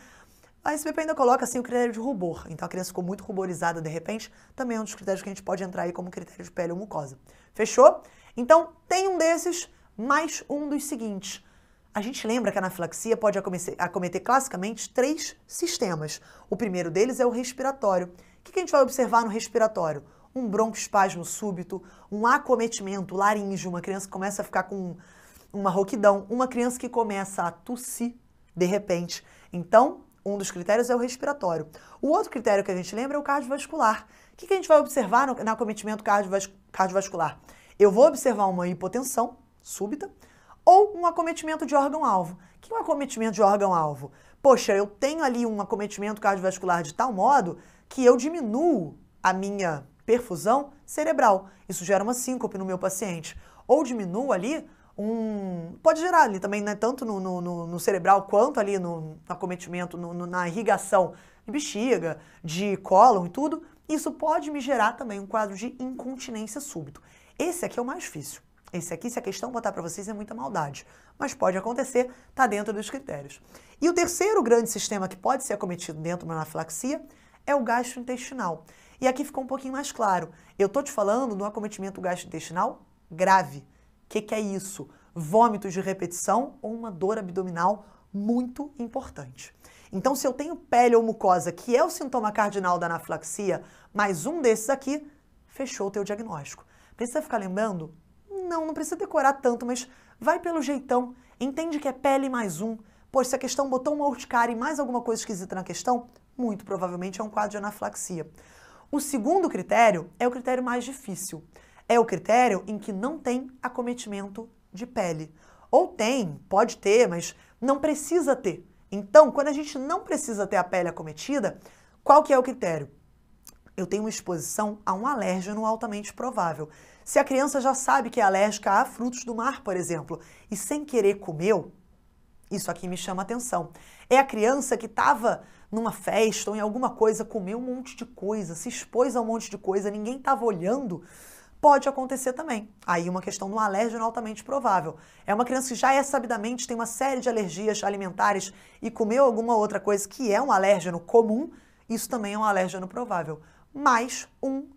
A SBP ainda coloca assim o critério de rubor. Então, a criança ficou muito ruborizada de repente, também é um dos critérios que a gente pode entrar aí como critério de pele ou mucosa. Fechou? Então, tem um desses, mais um dos seguintes. A gente lembra que a anafilaxia pode acometer classicamente 3 sistemas. O primeiro deles é o respiratório. O que a gente vai observar no respiratório? Um broncoespasmo súbito, um acometimento laríngeo, uma criança que começa a ficar com uma rouquidão, uma criança que começa a tossir de repente. Então, um dos critérios é o respiratório. O outro critério que a gente lembra é o cardiovascular. O que a gente vai observar no acometimento cardiovascular? Eu vou observar uma hipotensão súbita, ou um acometimento de órgão-alvo. O que é um acometimento de órgão-alvo? Poxa, eu tenho ali um acometimento cardiovascular de tal modo que eu diminuo a minha perfusão cerebral. Isso gera uma síncope no meu paciente. Ou diminuo ali pode gerar ali também, né, tanto no cerebral quanto ali no acometimento, na irrigação de bexiga, de cólon e tudo. Isso pode me gerar também um quadro de incontinência súbito. Esse aqui é o mais difícil. Esse aqui, se a questão botar para vocês, é muita maldade. Mas pode acontecer, está dentro dos critérios. E o terceiro grande sistema que pode ser acometido dentro de uma anafilaxia é o gastrointestinal. E aqui ficou um pouquinho mais claro. Eu estou te falando do acometimento gastrointestinal grave. O que é isso? Vômitos de repetição ou uma dor abdominal muito importante. Então, se eu tenho pele ou mucosa, que é o sintoma cardinal da anafilaxia, mais um desses aqui, fechou o teu diagnóstico. Precisa ficar lembrando? Não precisa decorar tanto, mas vai pelo jeitão, entende que é pele mais um. Pois se a questão botou uma urticária e mais alguma coisa esquisita na questão, muito provavelmente é um quadro de anafilaxia. O segundo critério é o critério mais difícil. É o critério em que não tem acometimento de pele. Ou tem, pode ter, mas não precisa ter. Então, quando a gente não precisa ter a pele acometida, qual que é o critério? Eu tenho uma exposição a um alérgeno altamente provável. Se a criança já sabe que é alérgica a frutos do mar, por exemplo, e sem querer comeu, isso aqui me chama atenção. É a criança que estava numa festa ou em alguma coisa, comeu um monte de coisa, se expôs a um monte de coisa, ninguém estava olhando, pode acontecer também. Aí uma questão de um alérgeno altamente provável. É uma criança que já sabidamente tem uma série de alergias alimentares e comeu alguma outra coisa que é um alérgeno comum, isso também é um alérgeno provável. Mais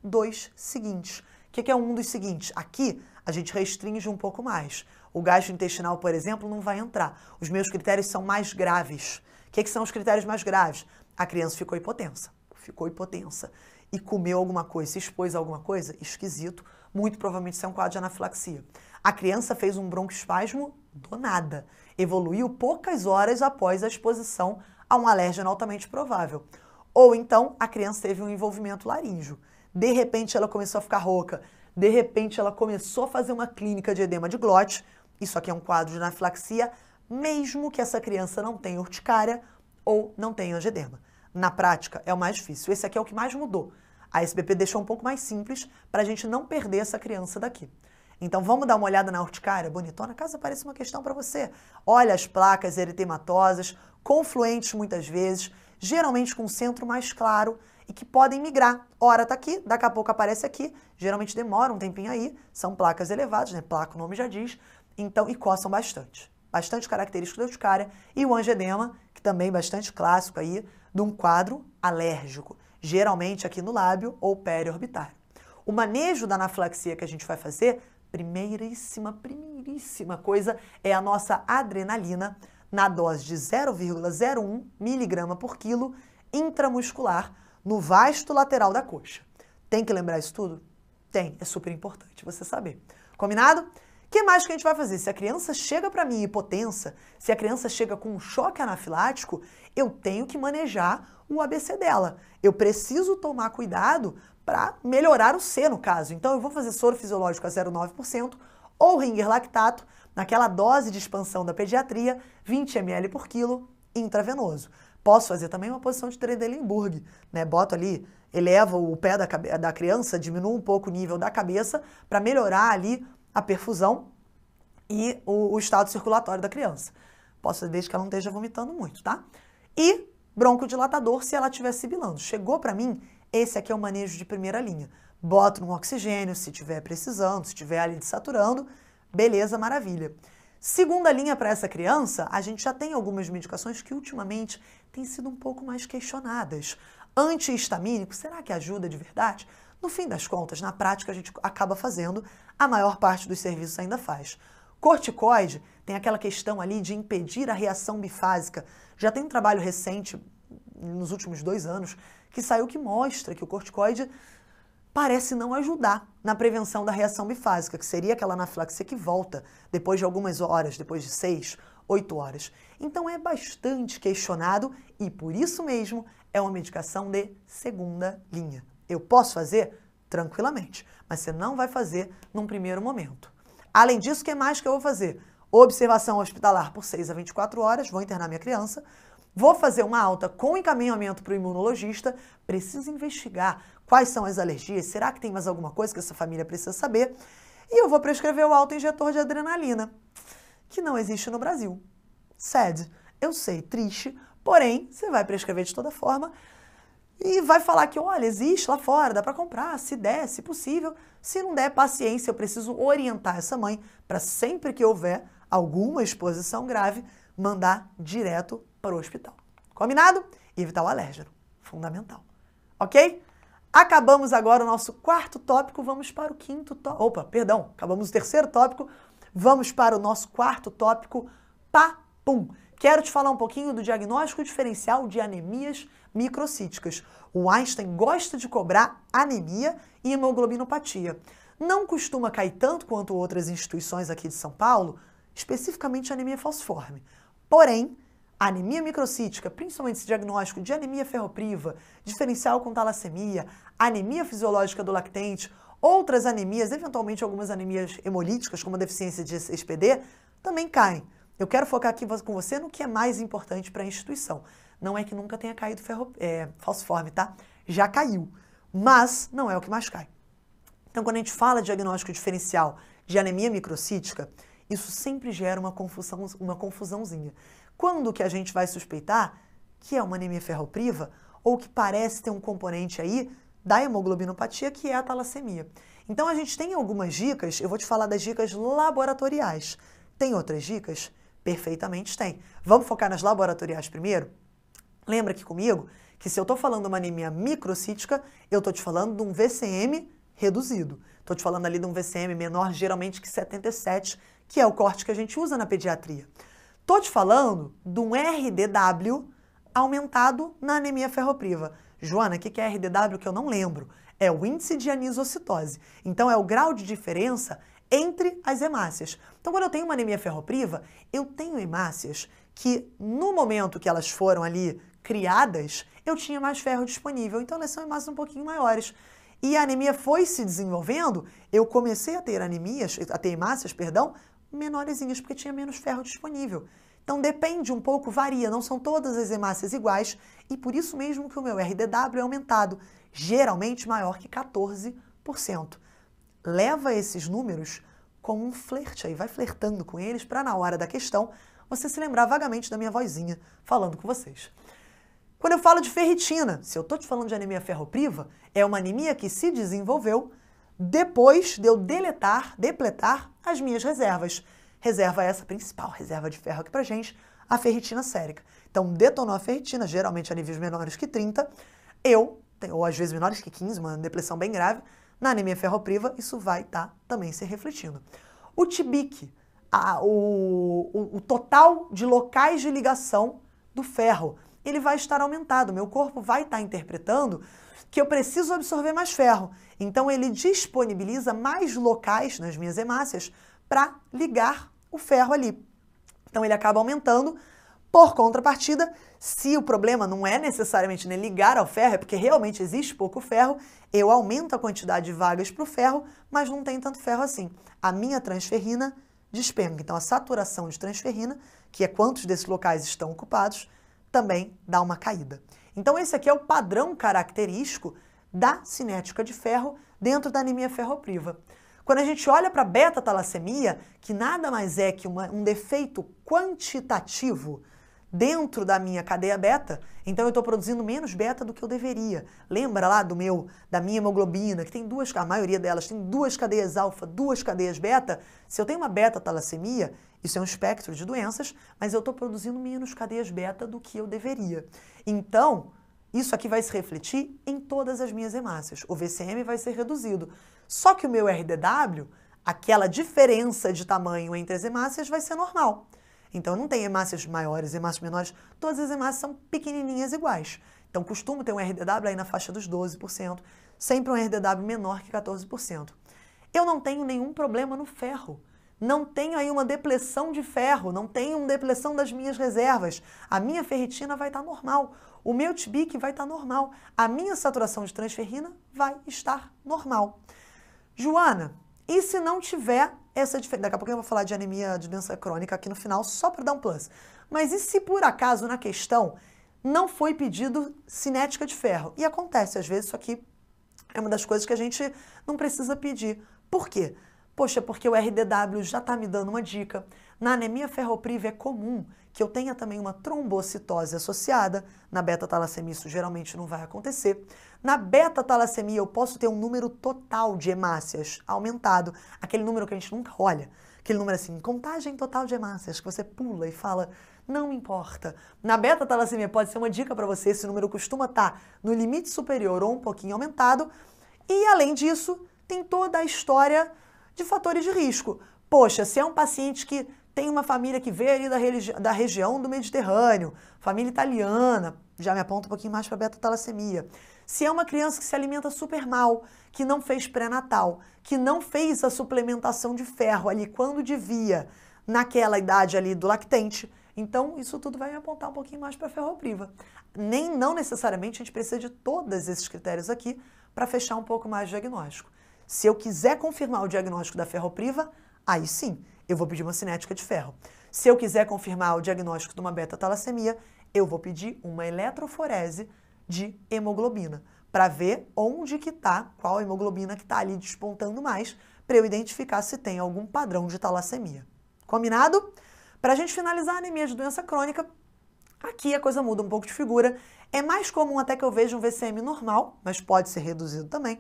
dos seguintes. O que é um dos seguintes? Aqui a gente restringe um pouco mais. O gastrointestinal, por exemplo, não vai entrar. Os meus critérios são mais graves. O que são os critérios mais graves? A criança ficou hipotensa e comeu alguma coisa, se expôs a alguma coisa, esquisito, muito provavelmente isso é um quadro de anafilaxia. A criança fez um broncoespasmo do nada, evoluiu poucas horas após a exposição a um alérgeno altamente provável. Ou então a criança teve um envolvimento laríngeo. De repente ela começou a ficar rouca, de repente ela começou a fazer uma clínica de edema de glote. Isso aqui é um quadro de anafilaxia, mesmo que essa criança não tenha urticária ou não tenha angedema. Na prática é o mais difícil, esse aqui é o que mais mudou. A SBP deixou um pouco mais simples para a gente não perder essa criança daqui. Então vamos dar uma olhada na urticária bonitona, caso apareça uma questão para você. Olha as placas eritematosas, confluentes muitas vezes, geralmente com um centro mais claro e que podem migrar. Ora tá aqui, daqui a pouco aparece aqui, geralmente demora um tempinho aí, são placas elevadas, né? Placa, o nome já diz, então, e coçam bastante. Bastante característico da urticária. E o angedema, que também é bastante clássico aí, de um quadro alérgico, geralmente aqui no lábio ou periorbitário. O manejo da anafilaxia que a gente vai fazer, primeiríssima coisa é a nossa adrenalina na dose de 0,01 miligrama por quilo intramuscular no vasto lateral da coxa. Tem que lembrar isso tudo? Tem, é super importante você saber. Combinado? O que mais que a gente vai fazer? Se a criança chega para mim hipotensa, se a criança chega com um choque anafilático, eu tenho que manejar o ABC dela. Eu preciso tomar cuidado para melhorar o C, no caso. Então, eu vou fazer soro fisiológico a 0,9% ou Ringer lactato, naquela dose de expansão da pediatria, 20 ml por quilo, intravenoso. Posso fazer também uma posição de Trendelenburg, né? Boto ali, elevo o pé da criança, diminuo um pouco o nível da cabeça para melhorar ali a perfusão e o estado circulatório da criança. Posso fazer desde que ela não esteja vomitando muito, tá? E broncodilatador se ela estiver sibilando. Chegou para mim, esse aqui é o manejo de primeira linha. Boto no oxigênio se estiver precisando, se estiver ali desaturando, beleza, maravilha. Segunda linha para essa criança, a gente já tem algumas medicações que ultimamente têm sido um pouco mais questionadas. Antihistamínico, será que ajuda de verdade? No fim das contas, na prática a gente acaba fazendo, a maior parte dos serviços ainda faz. Corticoide tem aquela questão ali de impedir a reação bifásica. Já tem um trabalho recente, nos últimos 2 anos, que saiu que mostra que o corticoide parece não ajudar na prevenção da reação bifásica, que seria aquela anafilaxia que volta depois de algumas horas, depois de 6, 8 horas. Então é bastante questionado e por isso mesmo é uma medicação de segunda linha. Eu posso fazer? Tranquilamente, mas você não vai fazer num primeiro momento. Além disso, o que mais que eu vou fazer? Observação hospitalar por 6 a 24 horas, vou internar minha criança, vou fazer uma alta com encaminhamento para o imunologista, preciso investigar quais são as alergias, será que tem mais alguma coisa que essa família precisa saber? E eu vou prescrever o autoinjetor de adrenalina, que não existe no Brasil. SAD, eu sei, triste, porém, você vai prescrever de toda forma e vai falar que, olha, existe lá fora, dá para comprar, se der, se possível. Se não der, paciência, eu preciso orientar essa mãe para sempre que houver alguma exposição grave, mandar direto para o hospital. Combinado? E evitar o alérgeno. Fundamental. Ok? Acabamos agora o nosso 4º tópico, vamos para o 5º tópico. Opa, perdão, acabamos o 3º tópico, vamos para o nosso 4º tópico, papum. Quero te falar um pouquinho do diagnóstico diferencial de anemias microcíticas. O Einstein gosta de cobrar anemia e hemoglobinopatia. Não costuma cair tanto quanto outras instituições aqui de São Paulo, especificamente a anemia falciforme. Porém, a anemia microcítica, principalmente esse diagnóstico de anemia ferropriva, diferencial com talassemia, anemia fisiológica do lactente, outras anemias, eventualmente algumas anemias hemolíticas, como a deficiência de SPD, também caem. Eu quero focar aqui com você no que é mais importante para a instituição. Não é que nunca tenha caído falciforme, tá? Já caiu, mas não é o que mais cai. Então, quando a gente fala de diagnóstico diferencial de anemia microcítica, isso sempre gera uma confusãozinha. Quando que a gente vai suspeitar que é uma anemia ferropriva ou que parece ter um componente aí da hemoglobinopatia, que é a talassemia? Então, a gente tem algumas dicas, eu vou te falar das dicas laboratoriais. Tem outras dicas? Perfeitamente tem. Vamos focar nas laboratoriais primeiro? Lembra aqui comigo que se eu estou falando de uma anemia microcítica, eu estou te falando de um VCM reduzido. Estou te falando ali de um VCM menor, geralmente que 77, que é o corte que a gente usa na pediatria. Estou te falando de um RDW aumentado na anemia ferropriva. Joana, o que é RDW que eu não lembro? É o índice de anisocitose. Então, é o grau de diferença entre as hemácias. Então, quando eu tenho uma anemia ferropriva, eu tenho hemácias que, no momento que elas foram ali criadas, eu tinha mais ferro disponível. Então, elas são hemácias um pouquinho maiores. E a anemia foi se desenvolvendo, eu comecei a ter hemácias, menorzinhas, porque tinha menos ferro disponível. Então, depende um pouco, varia, não são todas as hemácias iguais, e por isso mesmo que o meu RDW é aumentado, geralmente maior que 14%. Leva esses números como um flerte aí, vai flertando com eles para na hora da questão você se lembrar vagamente da minha vozinha falando com vocês. Quando eu falo de ferritina, se eu estou te falando de anemia ferropriva, é uma anemia que se desenvolveu depois de eu depletar as minhas reservas. Reserva essa principal, reserva de ferro aqui pra gente, a ferritina sérica. Então, detonou a ferritina, geralmente a níveis menores que 30, ou às vezes menores que 15, uma depressão bem grave, na anemia ferropriva, isso vai estar também se refletindo. O TBIC, o total de locais de ligação do ferro, ele vai estar aumentado. Meu corpo vai estar interpretando que eu preciso absorver mais ferro. Então, ele disponibiliza mais locais nas minhas hemácias para ligar o ferro ali. Então, ele acaba aumentando. Por contrapartida, se o problema não é necessariamente ligar ao ferro, é porque realmente existe pouco ferro, eu aumento a quantidade de vagas para o ferro, mas não tem tanto ferro assim. A minha transferrina despenca. Então, a saturação de transferrina, que é quantos desses locais estão ocupados, também dá uma caída. Então, esse aqui é o padrão característico da cinética de ferro dentro da anemia ferropriva. Quando a gente olha para a beta-talassemia, que nada mais é que um defeito quantitativo dentro da minha cadeia beta, então eu estou produzindo menos beta do que eu deveria. Lembra lá da minha hemoglobina, que tem a maioria delas tem 2 cadeias alfa, 2 cadeias beta? Se eu tenho uma beta-talassemia, isso é um espectro de doenças, mas eu estou produzindo menos cadeias beta do que eu deveria. Então, isso aqui vai se refletir em todas as minhas hemácias. O VCM vai ser reduzido. Só que o meu RDW, aquela diferença de tamanho entre as hemácias, vai ser normal. Então, não tem hemácias maiores, hemácias menores, todas as hemácias são pequenininhas iguais. Então, costumo ter um RDW aí na faixa dos 12%, sempre um RDW menor que 14%. Eu não tenho nenhum problema no ferro. Não tenho aí uma depressão de ferro, não tenho uma depressão das minhas reservas. A minha ferritina vai estar normal, o meu TBIC vai estar normal, a minha saturação de transferrina vai estar normal. Joana, e se não tiver essa diferença? Daqui a pouco eu vou falar de anemia de doença crônica aqui no final, só para dar um plus. Mas e se por acaso na questão não foi pedido cinética de ferro? E acontece, às vezes isso aqui é uma das coisas que a gente não precisa pedir. Por quê? Poxa, porque o RDW já está me dando uma dica. Na anemia ferropriva é comum que eu tenha também uma trombocitose associada. Na beta-talassemia isso geralmente não vai acontecer. Na beta-talassemia eu posso ter um número total de hemácias aumentado. Aquele número que a gente nunca olha. Aquele número assim, contagem total de hemácias, que você pula e fala, não importa. Na beta-talassemia pode ser uma dica para você, esse número costuma estar no limite superior ou um pouquinho aumentado. E além disso, tem toda a história de fatores de risco. Poxa, se é um paciente que tem uma família que veio ali da região do Mediterrâneo, família italiana, já me aponta um pouquinho mais para a beta-talassemia. Se é uma criança que se alimenta super mal, que não fez pré-natal, que não fez a suplementação de ferro ali quando devia, naquela idade ali do lactente, então isso tudo vai me apontar um pouquinho mais para a ferropriva. Não necessariamente a gente precisa de todos esses critérios aqui para fechar um pouco mais o diagnóstico. Se eu quiser confirmar o diagnóstico da ferropriva, aí sim, eu vou pedir uma cinética de ferro. Se eu quiser confirmar o diagnóstico de uma beta-talassemia, eu vou pedir uma eletroforese de hemoglobina, para ver onde que está, qual hemoglobina que está ali despontando mais, para eu identificar se tem algum padrão de talassemia. Combinado? Para a gente finalizar a anemia de doença crônica, aqui a coisa muda um pouco de figura. É mais comum até que eu veja um VCM normal, mas pode ser reduzido também,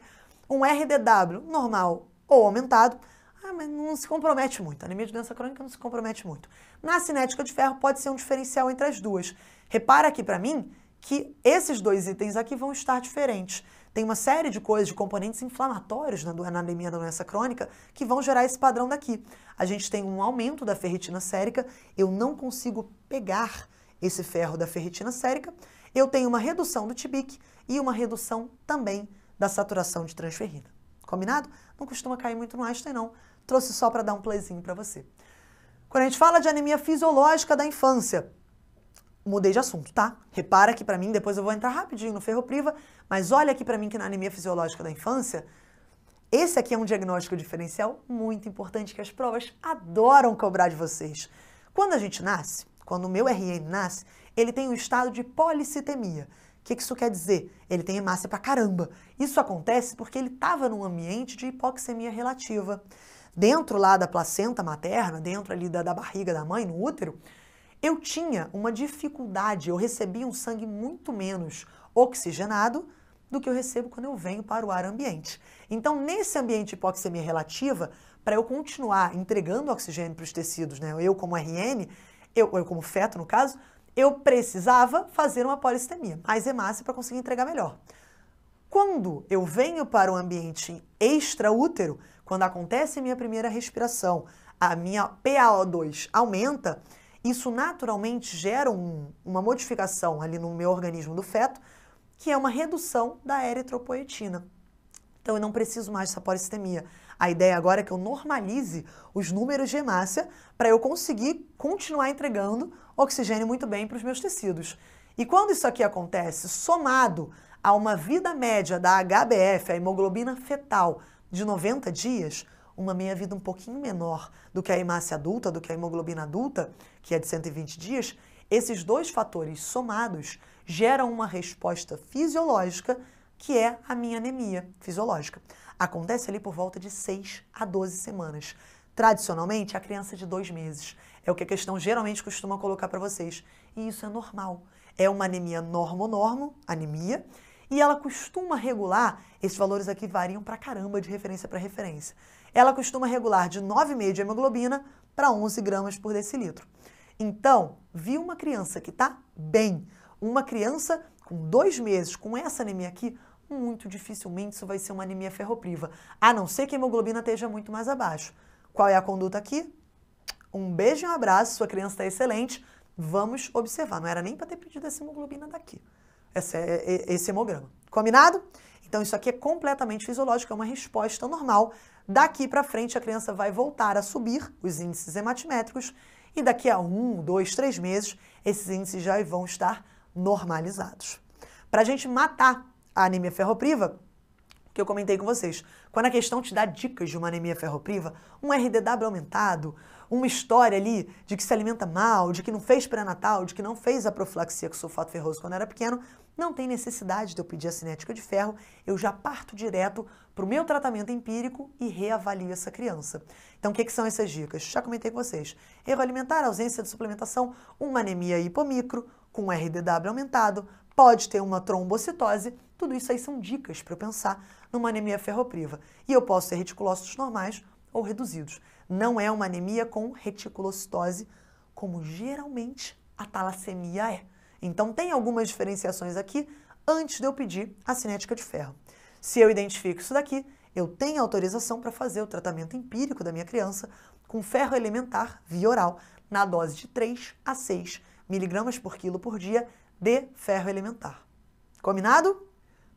um RDW normal ou aumentado, mas não se compromete muito. A anemia de doença crônica não se compromete muito. Na cinética de ferro pode ser um diferencial entre as duas. Repara aqui para mim que esses dois itens aqui vão estar diferentes. Tem uma série de coisas, de componentes inflamatórios na anemia da doença crônica que vão gerar esse padrão daqui. A gente tem um aumento da ferritina sérica, eu não consigo pegar esse ferro da ferritina sérica, eu tenho uma redução do TBIC e uma redução também da saturação de transferrina. Combinado? Não costuma cair muito no Einstein, não. Trouxe só para dar um playzinho para você. Quando a gente fala de anemia fisiológica da infância, mudei de assunto, tá? Repara aqui para mim, depois eu vou entrar rapidinho no ferropriva, mas olha aqui para mim que na anemia fisiológica da infância, esse aqui é um diagnóstico diferencial muito importante que as provas adoram cobrar de vocês. Quando a gente nasce, quando o meu RN nasce, ele tem um estado de policitemia. O que isso quer dizer? Ele tem hemácia pra caramba. Isso acontece porque ele estava num ambiente de hipoxemia relativa. dentro lá da placenta materna, dentro ali da barriga da mãe, no útero, eu tinha uma dificuldade, eu recebia um sangue muito menos oxigenado do que eu recebo quando eu venho para o ar ambiente. Então, nesse ambiente de hipoxemia relativa, para eu continuar entregando oxigênio para os tecidos, né, eu como RN, eu como feto no caso, eu precisava fazer uma polistemia, mais hemácia para conseguir entregar melhor. Quando eu venho para o ambiente extraútero, quando acontece a minha primeira respiração, a minha PaO2 aumenta, isso naturalmente gera uma modificação ali no meu organismo do feto, que é uma redução da eritropoetina. Então eu não preciso mais dessa polistemia. A ideia agora é que eu normalize os números de hemácia para eu conseguir continuar entregando oxigênio muito bem para os meus tecidos. E quando isso aqui acontece, somado a uma vida média da HbF, a hemoglobina fetal, de 90 dias, uma meia-vida um pouquinho menor do que a hemácia adulta, do que a hemoglobina adulta, que é de 120 dias, esses dois fatores somados geram uma resposta fisiológica, que é a minha anemia fisiológica. Acontece ali por volta de 6 a 12 semanas. Tradicionalmente, a criança de 2 meses. É o que a questão geralmente costuma colocar para vocês. E isso é normal. É uma anemia normo-normo, anemia, e ela costuma regular, esses valores aqui variam pra caramba de referência para referência. Ela costuma regular de 9,5 de hemoglobina para 11 gramas por decilitro. Então, viu uma criança que está bem, uma criança com 2 meses com essa anemia aqui, muito dificilmente isso vai ser uma anemia ferropriva, a não ser que a hemoglobina esteja muito mais abaixo. Qual é a conduta aqui? Um beijo e um abraço, sua criança está excelente, vamos observar. Não era nem para ter pedido essa hemoglobina daqui, esse hemograma. Combinado? Então isso aqui é completamente fisiológico, é uma resposta normal. Daqui para frente a criança vai voltar a subir os índices hematimétricos e daqui a 1, 2, 3 meses esses índices já vão estar normalizados. Para a gente matar a anemia ferropriva, que eu comentei com vocês, quando a questão te dá dicas de uma anemia ferropriva, um RDW aumentado, uma história ali de que se alimenta mal, de que não fez pré-natal, de que não fez a profilaxia com sulfato ferroso quando era pequeno, não tem necessidade de eu pedir a cinética de ferro, eu já parto direto para o meu tratamento empírico e reavalio essa criança. Então, o que são essas dicas? Já comentei com vocês. Erro alimentar, ausência de suplementação, uma anemia hipomicro, com RDW aumentado, pode ter uma trombocitose, tudo isso aí são dicas para eu pensar numa anemia ferropriva. E eu posso ter reticulócitos normais ou reduzidos. Não é uma anemia com reticulocitose, como geralmente a talassemia é. Então tem algumas diferenciações aqui antes de eu pedir a cinética de ferro. Se eu identifico isso daqui, eu tenho autorização para fazer o tratamento empírico da minha criança com ferro elementar via oral, na dose de 3 a 6 miligramas por quilo por dia de ferro elementar. Combinado?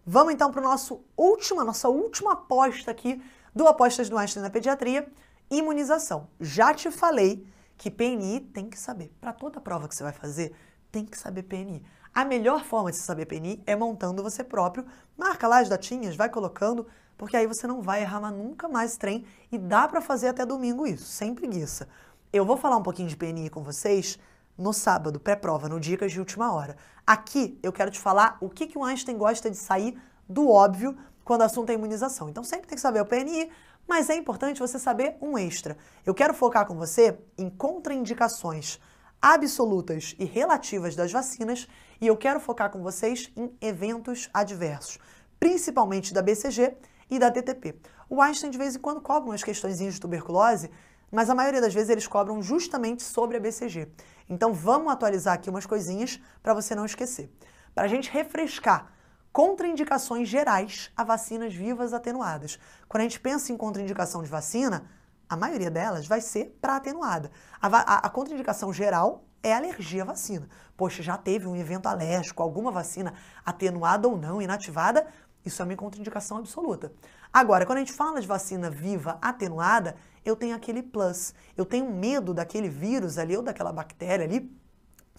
Vamos então para nossa última aposta aqui do Apostas do Einstein na Pediatria, imunização. Já te falei que PNI tem que saber. Para toda prova que você vai fazer, tem que saber PNI. A melhor forma de você saber PNI é montando você próprio. Marca lá as datinhas, vai colocando, porque aí você não vai errar nunca mais trem e dá para fazer até domingo isso, sem preguiça. Eu vou falar um pouquinho de PNI com vocês no sábado, pré-prova, no Dicas de Última Hora. Aqui eu quero te falar o que o Einstein gosta de sair do óbvio quando o assunto é imunização. Então sempre tem que saber o PNI, mas é importante você saber um extra. Eu quero focar com você em contraindicações absolutas e relativas das vacinas e eu quero focar com vocês em eventos adversos, principalmente da BCG e da DTP. O Einstein de vez em quando cobra umas questõezinhas de tuberculose, mas a maioria das vezes eles cobram justamente sobre a BCG. Então vamos atualizar aqui umas coisinhas para você não esquecer. Para a gente refrescar contraindicações gerais a vacinas vivas atenuadas. Quando a gente pensa em contraindicação de vacina, a maioria delas vai ser para atenuada. A contraindicação geral é alergia à vacina. Poxa, já teve um evento alérgico, alguma vacina atenuada ou não, inativada, isso é uma contraindicação absoluta. Agora, quando a gente fala de vacina viva atenuada, eu tenho aquele plus. Eu tenho medo daquele vírus ali ou daquela bactéria ali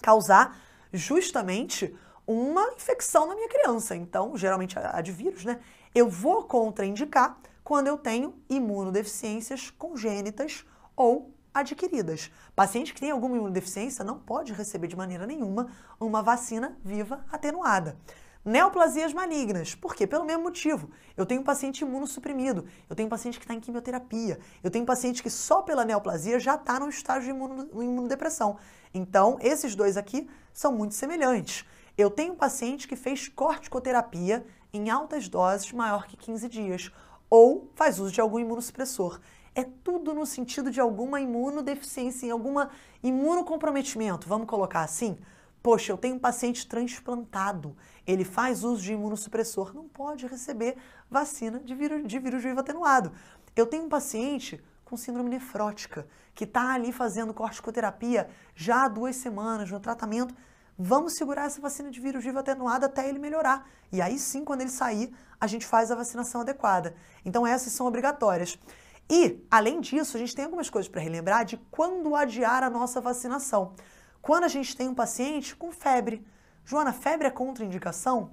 causar justamente uma infecção na minha criança. Então, geralmente a de vírus, né? Eu vou contraindicar quando eu tenho imunodeficiências congênitas ou adquiridas. Paciente que tem alguma imunodeficiência não pode receber de maneira nenhuma uma vacina viva atenuada. Neoplasias malignas. Por quê? Pelo mesmo motivo. Eu tenho um paciente imunossuprimido, eu tenho um paciente que está em quimioterapia, eu tenho um paciente que só pela neoplasia já está no estágio de imunodepressão. Então, esses dois aqui são muito semelhantes. Eu tenho um paciente que fez corticoterapia em altas doses maior que 15 dias, ou faz uso de algum imunossupressor. É tudo no sentido de alguma imunodeficiência, alguma imunocomprometimento, vamos colocar assim? Poxa, eu tenho um paciente transplantado, ele faz uso de imunossupressor, não pode receber vacina de vírus vivo atenuado. Eu tenho um paciente com síndrome nefrótica, que está ali fazendo corticoterapia já há 2 semanas no tratamento. Vamos segurar essa vacina de vírus vivo atenuado até ele melhorar. E aí sim, quando ele sair, a gente faz a vacinação adequada. Então essas são obrigatórias. E, além disso, a gente tem algumas coisas para relembrar de quando adiar a nossa vacinação. Quando a gente tem um paciente com febre. Joana, febre é contraindicação?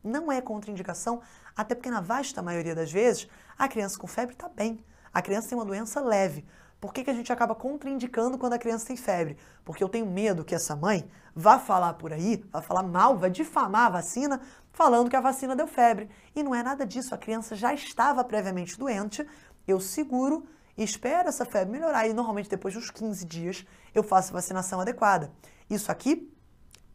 Não é contraindicação, até porque na vasta maioria das vezes, a criança com febre está bem. A criança tem uma doença leve. Por que a gente acaba contraindicando quando a criança tem febre? Porque eu tenho medo que essa mãe vá falar por aí, vai falar mal, vai difamar a vacina, falando que a vacina deu febre. E não é nada disso, a criança já estava previamente doente, eu seguro e espero essa febre melhorar. E normalmente depois dos 15 dias eu faço a vacinação adequada. Isso aqui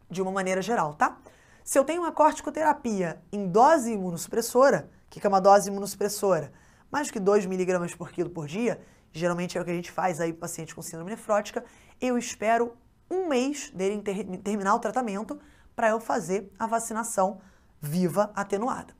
de uma maneira geral, tá? Se eu tenho uma corticoterapia em dose imunossupressora, o que é uma dose imunossupressora? Mais do que 2 mg por quilo por dia, geralmente é o que a gente faz aí para o paciente com síndrome nefrótica, eu espero 1 mês dele terminar o tratamento para eu fazer a vacinação viva atenuada.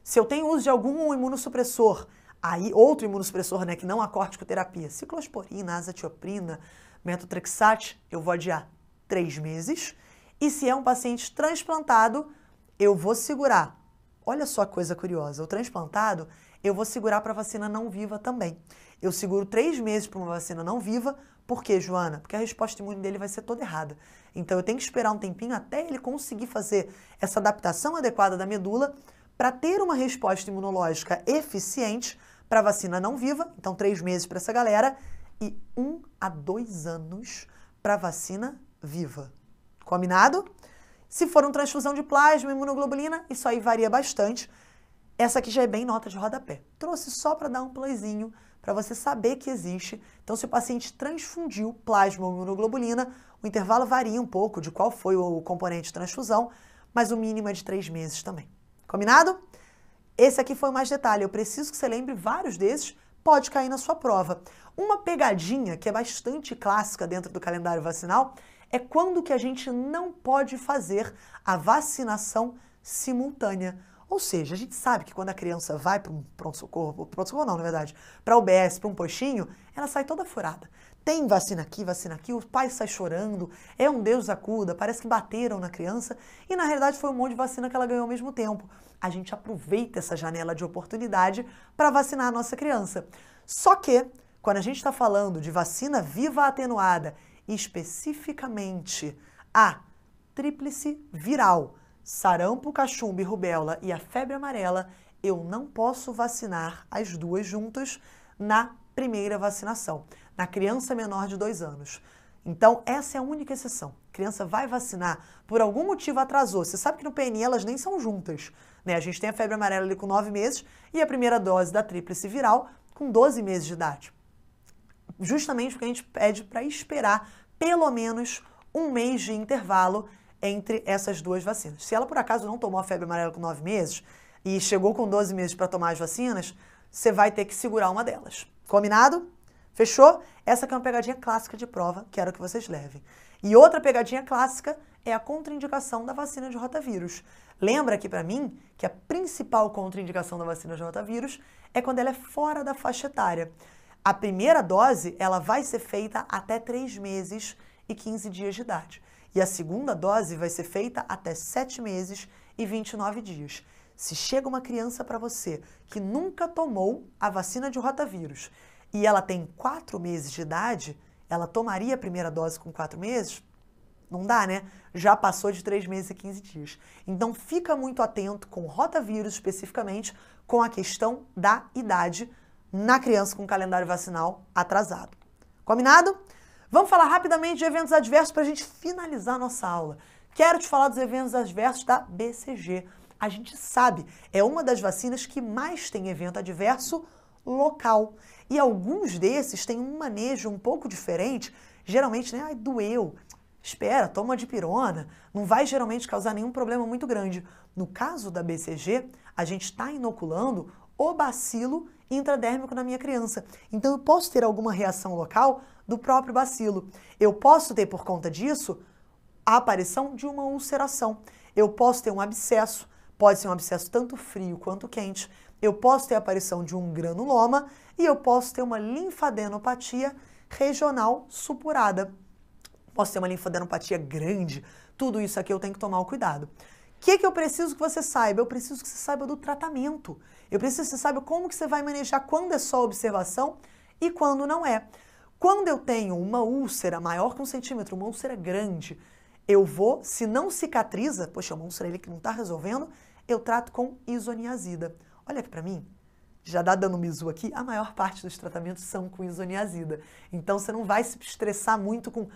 Se eu tenho uso de algum imunossupressor, aí outro imunossupressor, né, que não a corticoterapia, ciclosporina, azatioprina, metotrexate, eu vou adiar 3 meses. E se é um paciente transplantado, eu vou segurar. Olha só que coisa curiosa, o transplantado, eu vou segurar para vacina não viva também. Eu seguro 3 meses para uma vacina não viva. Por quê, Joana? Porque a resposta imune dele vai ser toda errada. Então eu tenho que esperar um tempinho até ele conseguir fazer essa adaptação adequada da medula para ter uma resposta imunológica eficiente para a vacina não viva. Então 3 meses para essa galera e 1 a 2 anos para a vacina viva. Combinado? Se for uma transfusão de plasma, imunoglobulina, isso aí varia bastante. Essa aqui já é bem nota de rodapé. Trouxe só para dar um playzinho, para você saber que existe. Então, se o paciente transfundiu plasma ou imunoglobulina, o intervalo varia um pouco de qual foi o componente de transfusão, mas o mínimo é de 3 meses também. Combinado? Esse aqui foi mais detalhe. Eu preciso que você lembre vários desses, pode cair na sua prova. Uma pegadinha que é bastante clássica dentro do calendário vacinal é quando que a gente não pode fazer a vacinação simultânea. Ou seja, a gente sabe que quando a criança vai para um pronto-socorro não, na verdade, para o UBS, para um postinho, ela sai toda furada. Tem vacina aqui, o pai sai chorando, é um Deus acuda, parece que bateram na criança e na realidade foi um monte de vacina que ela ganhou ao mesmo tempo. A gente aproveita essa janela de oportunidade para vacinar a nossa criança. Só que, quando a gente está falando de vacina viva atenuada, especificamente a tríplice viral, sarampo, cachumba e rubéola e a febre amarela, eu não posso vacinar as duas juntas na primeira vacinação, na criança menor de 2 anos. Então, essa é a única exceção. A criança vai vacinar, por algum motivo atrasou. Você sabe que no PNI elas nem são juntas, né? A gente tem a febre amarela ali com 9 meses e a primeira dose da tríplice viral com 12 meses de idade. Justamente porque a gente pede para esperar pelo menos 1 mês de intervalo entre essas duas vacinas. Se ela, por acaso, não tomou a febre amarela com 9 meses e chegou com 12 meses para tomar as vacinas, você vai ter que segurar uma delas. Combinado? Fechou? Essa aqui é uma pegadinha clássica de prova, quero que vocês levem. E outra pegadinha clássica é a contraindicação da vacina de rotavírus. Lembra aqui para mim que a principal contraindicação da vacina de rotavírus é quando ela é fora da faixa etária. A primeira dose, ela vai ser feita até 3 meses e 15 dias de idade. E a segunda dose vai ser feita até 7 meses e 29 dias. Se chega uma criança para você que nunca tomou a vacina de rotavírus e ela tem 4 meses de idade, ela tomaria a primeira dose com 4 meses? Não dá, né? Já passou de 3 meses e 15 dias. Então, fica muito atento com o rotavírus, especificamente, com a questão da idade na criança com calendário vacinal atrasado. Combinado? Vamos falar rapidamente de eventos adversos para a gente finalizar a nossa aula. Quero te falar dos eventos adversos da BCG. A gente sabe, é uma das vacinas que mais tem evento adverso local. E alguns desses têm um manejo um pouco diferente, geralmente, né? Ai, doeu. Espera, toma dipirona, não vai geralmente causar nenhum problema muito grande. No caso da BCG, a gente está inoculando o bacilo intradérmico na minha criança. Então eu posso ter alguma reação local do próprio bacilo. Eu posso ter, por conta disso, a aparição de uma ulceração. Eu posso ter um abscesso, pode ser um abscesso tanto frio quanto quente. Eu posso ter a aparição de um granuloma e eu posso ter uma linfadenopatia regional supurada. Posso ter uma linfadenopatia grande, tudo isso aqui eu tenho que tomar o cuidado. O que eu preciso que você saiba? Eu preciso que você saiba do tratamento. Eu preciso que você saiba como que você vai manejar quando é só observação e quando não é. Quando eu tenho uma úlcera maior que 1 centímetro, uma úlcera grande, eu vou, se não cicatriza, poxa, uma úlcera ali que não está resolvendo, eu trato com isoniazida. Olha aqui para mim, já dá dano misu aqui, a maior parte dos tratamentos são com isoniazida. Então você não vai se estressar muito com...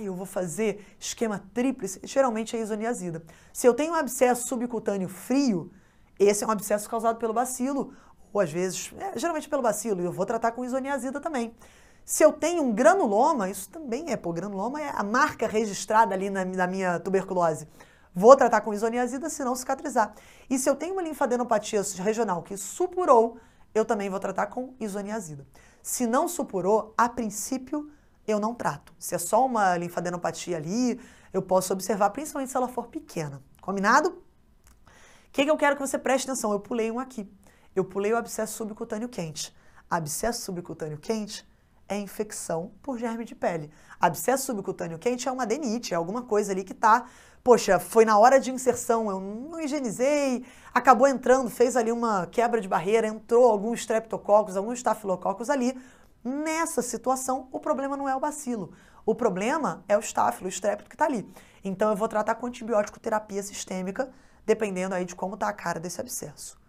eu vou fazer esquema tríplice, geralmente é isoniazida. Se eu tenho um abscesso subcutâneo frio, esse é um abscesso causado pelo bacilo, ou às vezes, geralmente pelo bacilo, e eu vou tratar com isoniazida também. Se eu tenho um granuloma, isso também granuloma é a marca registrada ali na minha tuberculose. Vou tratar com isoniazida se não cicatrizar. E se eu tenho uma linfadenopatia regional que supurou, eu também vou tratar com isoniazida. Se não supurou, a princípio, eu não trato. Se é só uma linfadenopatia ali, eu posso observar, principalmente se ela for pequena. Combinado? O que eu quero que você preste atenção? Eu pulei um aqui. Eu pulei o abscesso subcutâneo quente. Abscesso subcutâneo quente é infecção por germe de pele. Abscesso subcutâneo quente é uma adenite, é alguma coisa ali que tá... Poxa, foi na hora de inserção, eu não higienizei, acabou entrando, fez ali uma quebra de barreira, entrou alguns streptococcus, alguns estafilococcus ali. Nessa situação, o problema não é o bacilo. O problema é o estáfilo, o estrépito que está ali. Então, eu vou tratar com antibiótico terapia sistêmica, dependendo aí de como está a cara desse abscesso.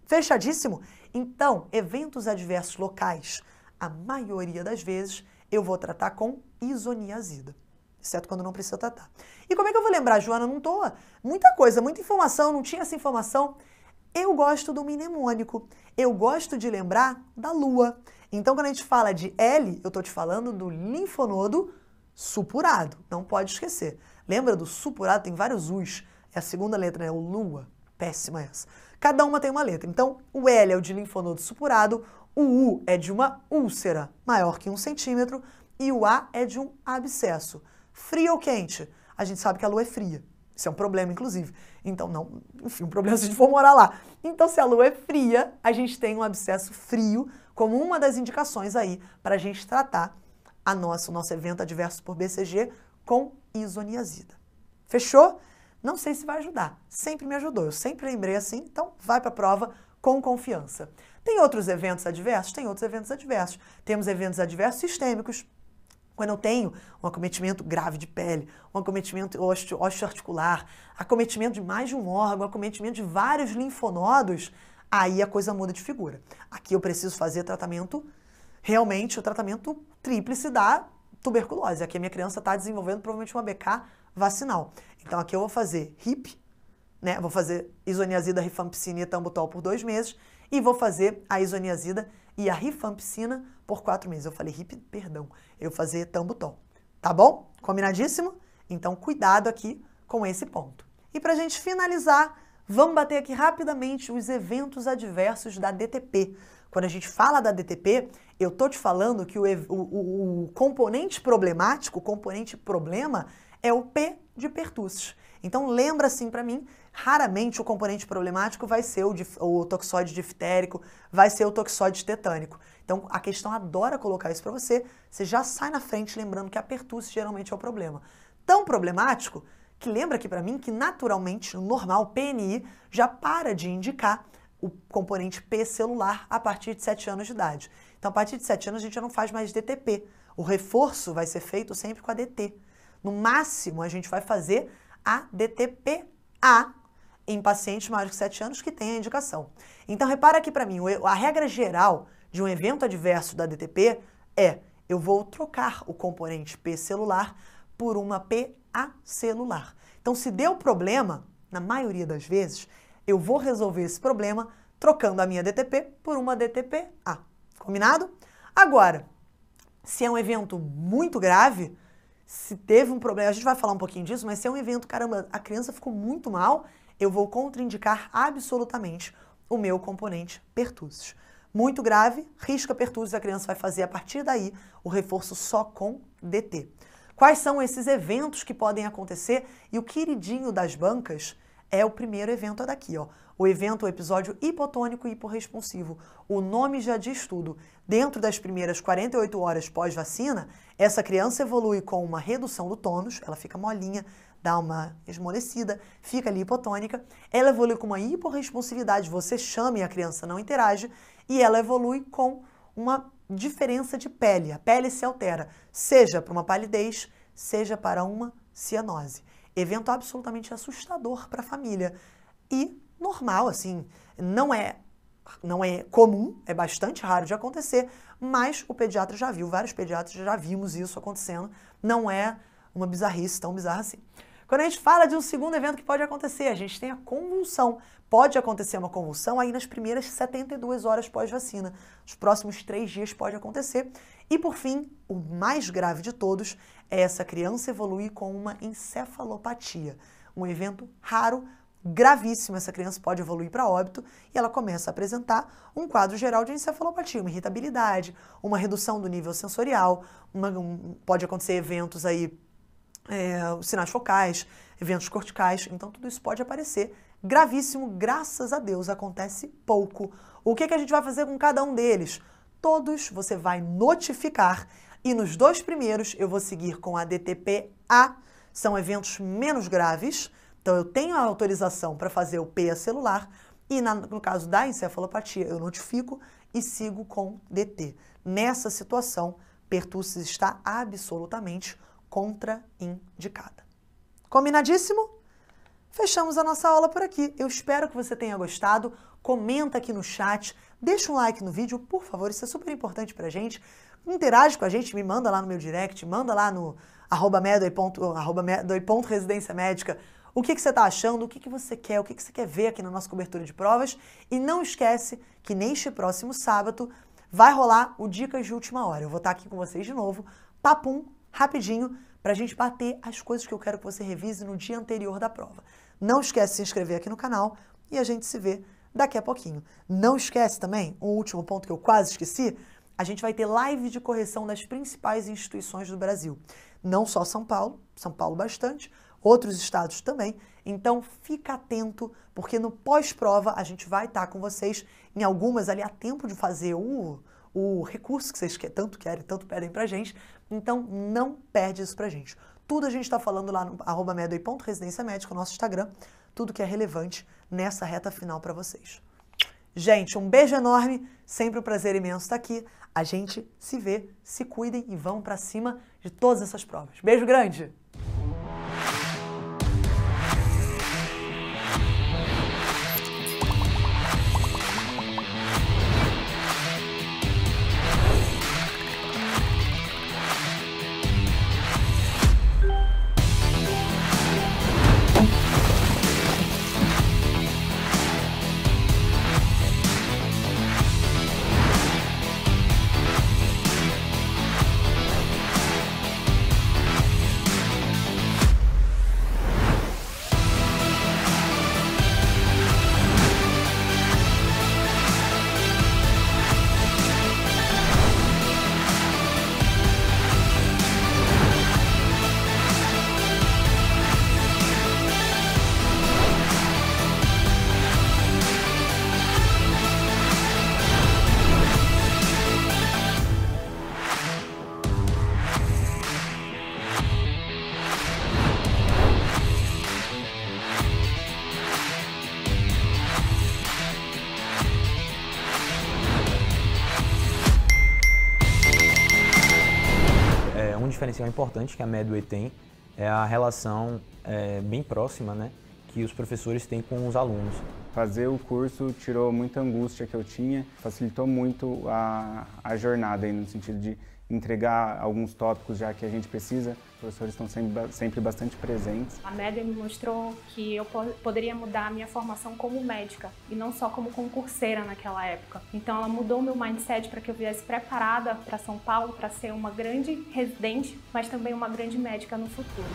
Fechadíssimo? Então, eventos adversos locais, a maioria das vezes, eu vou tratar com isoniazida. Exceto quando não precisa tratar. E como é que eu vou lembrar, Joana? Não tô... Muita coisa, muita informação, não tinha essa informação. Eu gosto do mnemônico. Eu gosto de lembrar da lua. Então, quando a gente fala de L, eu estou te falando do linfonodo supurado. Não pode esquecer. Lembra do supurado? Tem vários U's. É a segunda letra, né? O lua. Péssima essa. Cada uma tem uma letra. Então, o L é o de linfonodo supurado, o U é de uma úlcera maior que 1 centímetro e o A é de um abscesso. Frio ou quente? A gente sabe que a lua é fria. Isso é um problema, inclusive. Então, não... Enfim, um problema se a gente for morar lá. Então, se a lua é fria, a gente tem um abscesso frio como uma das indicações aí para a gente tratar o nosso evento adverso por BCG com isoniazida. Fechou? Não sei se vai ajudar. Sempre me ajudou. Eu sempre lembrei assim, então vai para a prova com confiança. Tem outros eventos adversos? Tem outros eventos adversos. Temos eventos adversos sistêmicos. Quando eu tenho um acometimento grave de pele, um acometimento osteoarticular, acometimento de mais de um órgão, acometimento de vários linfonodos, aí a coisa muda de figura. Aqui eu preciso fazer tratamento, realmente o tratamento tríplice da tuberculose. Aqui a minha criança está desenvolvendo provavelmente uma BK vacinal. Então aqui eu vou fazer HIP, né? Vou fazer isoniazida, rifampicina e etambutol por 2 meses e vou fazer a isoniazida e a rifampicina por 4 meses. Eu falei HIP, perdão. Eu vou fazer etambutol. Tá bom? Combinadíssimo? Então cuidado aqui com esse ponto. E pra gente finalizar, vamos bater aqui rapidamente os eventos adversos da DTP. Quando a gente fala da DTP, eu tô te falando que o componente problemático, o componente problema, é o P de pertussis. Então lembra assim para mim, raramente o componente problemático vai ser o toxoide diftérico, vai ser o toxoide tetânico. Então a questão adora colocar isso para você, você já sai na frente lembrando que a pertussis geralmente é o problema. Tão problemático que lembra aqui para mim que naturalmente, no normal, o PNI já para de indicar o componente P celular a partir de 7 anos de idade. Então a partir de 7 anos a gente já não faz mais DTP. O reforço vai ser feito sempre com a DT. No máximo a gente vai fazer a DTPA em pacientes maiores de 7 anos que tem a indicação. Então repara aqui para mim, a regra geral de um evento adverso da DTP é eu vou trocar o componente P celular por uma PA celular. Então se deu problema, na maioria das vezes, eu vou resolver esse problema trocando a minha DTP por uma DTP-A. Combinado? Agora, se é um evento muito grave, se teve um problema, a gente vai falar um pouquinho disso, mas se é um evento, caramba, a criança ficou muito mal, eu vou contraindicar absolutamente o meu componente pertussis. Muito grave, risca pertussis, a criança vai fazer a partir daí o reforço só com DT. Quais são esses eventos que podem acontecer? E o queridinho das bancas é o primeiro evento daqui, ó. O evento, o episódio hipotônico e hiporresponsivo. O nome já diz tudo. Dentro das primeiras 48 horas pós-vacina, essa criança evolui com uma redução do tônus, ela fica molinha, dá uma esmorecida, fica ali hipotônica. Ela evolui com uma hiporresponsividade, você chama e a criança não interage. E ela evolui com uma diferença de pele. A pele se altera, seja para uma palidez, seja para uma cianose. Evento absolutamente assustador para a família. E normal, assim, não é comum, é bastante raro de acontecer, mas o pediatra já viu, vários pediatras já vimos isso acontecendo, não é uma bizarrice tão bizarra assim. Quando a gente fala de um segundo evento que pode acontecer, a gente tem a convulsão. Pode acontecer uma convulsão aí nas primeiras 72 horas pós-vacina. Nos próximos 3 dias pode acontecer. E por fim, o mais grave de todos é essa criança evoluir com uma encefalopatia. Um evento raro, gravíssimo, essa criança pode evoluir para óbito e ela começa a apresentar um quadro geral de encefalopatia, uma irritabilidade, uma redução do nível sensorial, pode acontecer eventos aí, sinais focais, eventos corticais, então tudo isso pode aparecer. Gravíssimo, graças a Deus, acontece pouco. O que a gente vai fazer com cada um deles? Todos você vai notificar e nos 2 primeiros eu vou seguir com a DTP-A, são eventos menos graves. Então, eu tenho a autorização para fazer o PA celular e, no caso da encefalopatia, eu notifico e sigo com DT. Nessa situação, pertussis está absolutamente contraindicada. Combinadíssimo? Fechamos a nossa aula por aqui. Eu espero que você tenha gostado. Comenta aqui no chat, deixa um like no vídeo, por favor, isso é super importante pra gente. Interage com a gente, me manda lá no meu direct, manda lá no @medway.residência médica. O que você está achando, o que você quer, o que você quer ver aqui na nossa cobertura de provas. E não esquece que neste próximo sábado vai rolar o Dicas de Última Hora. Eu vou estar aqui com vocês de novo, papum, rapidinho, para a gente bater as coisas que eu quero que você revise no dia anterior da prova. Não esquece de se inscrever aqui no canal e a gente se vê daqui a pouquinho. Não esquece também, um último ponto que eu quase esqueci, a gente vai ter live de correção das principais instituições do Brasil. Não só São Paulo bastante, outros estados também, então fica atento, porque no pós-prova a gente vai estar com vocês, em algumas ali há tempo de fazer o recurso que vocês tanto querem, tanto pedem pra gente, então não perde isso pra gente. Tudo a gente está falando lá no @medway.residência médica, o nosso Instagram, tudo que é relevante nessa reta final para vocês. Gente, um beijo enorme, sempre um prazer imenso estar aqui, a gente se vê, se cuidem e vão pra cima de todas essas provas. Beijo grande! Um diferencial importante que a Medway tem é a relação bem próxima, né, que os professores têm com os alunos. Fazer o curso tirou muita angústia que eu tinha, facilitou muito a jornada aí, no sentido de entregar alguns tópicos já que a gente precisa. Os professores estão sempre bastante presentes. A MED me mostrou que eu poderia mudar a minha formação como médica e não só como concurseira naquela época. Então ela mudou meu mindset para que eu viesse preparada para São Paulo, para ser uma grande residente, mas também uma grande médica no futuro.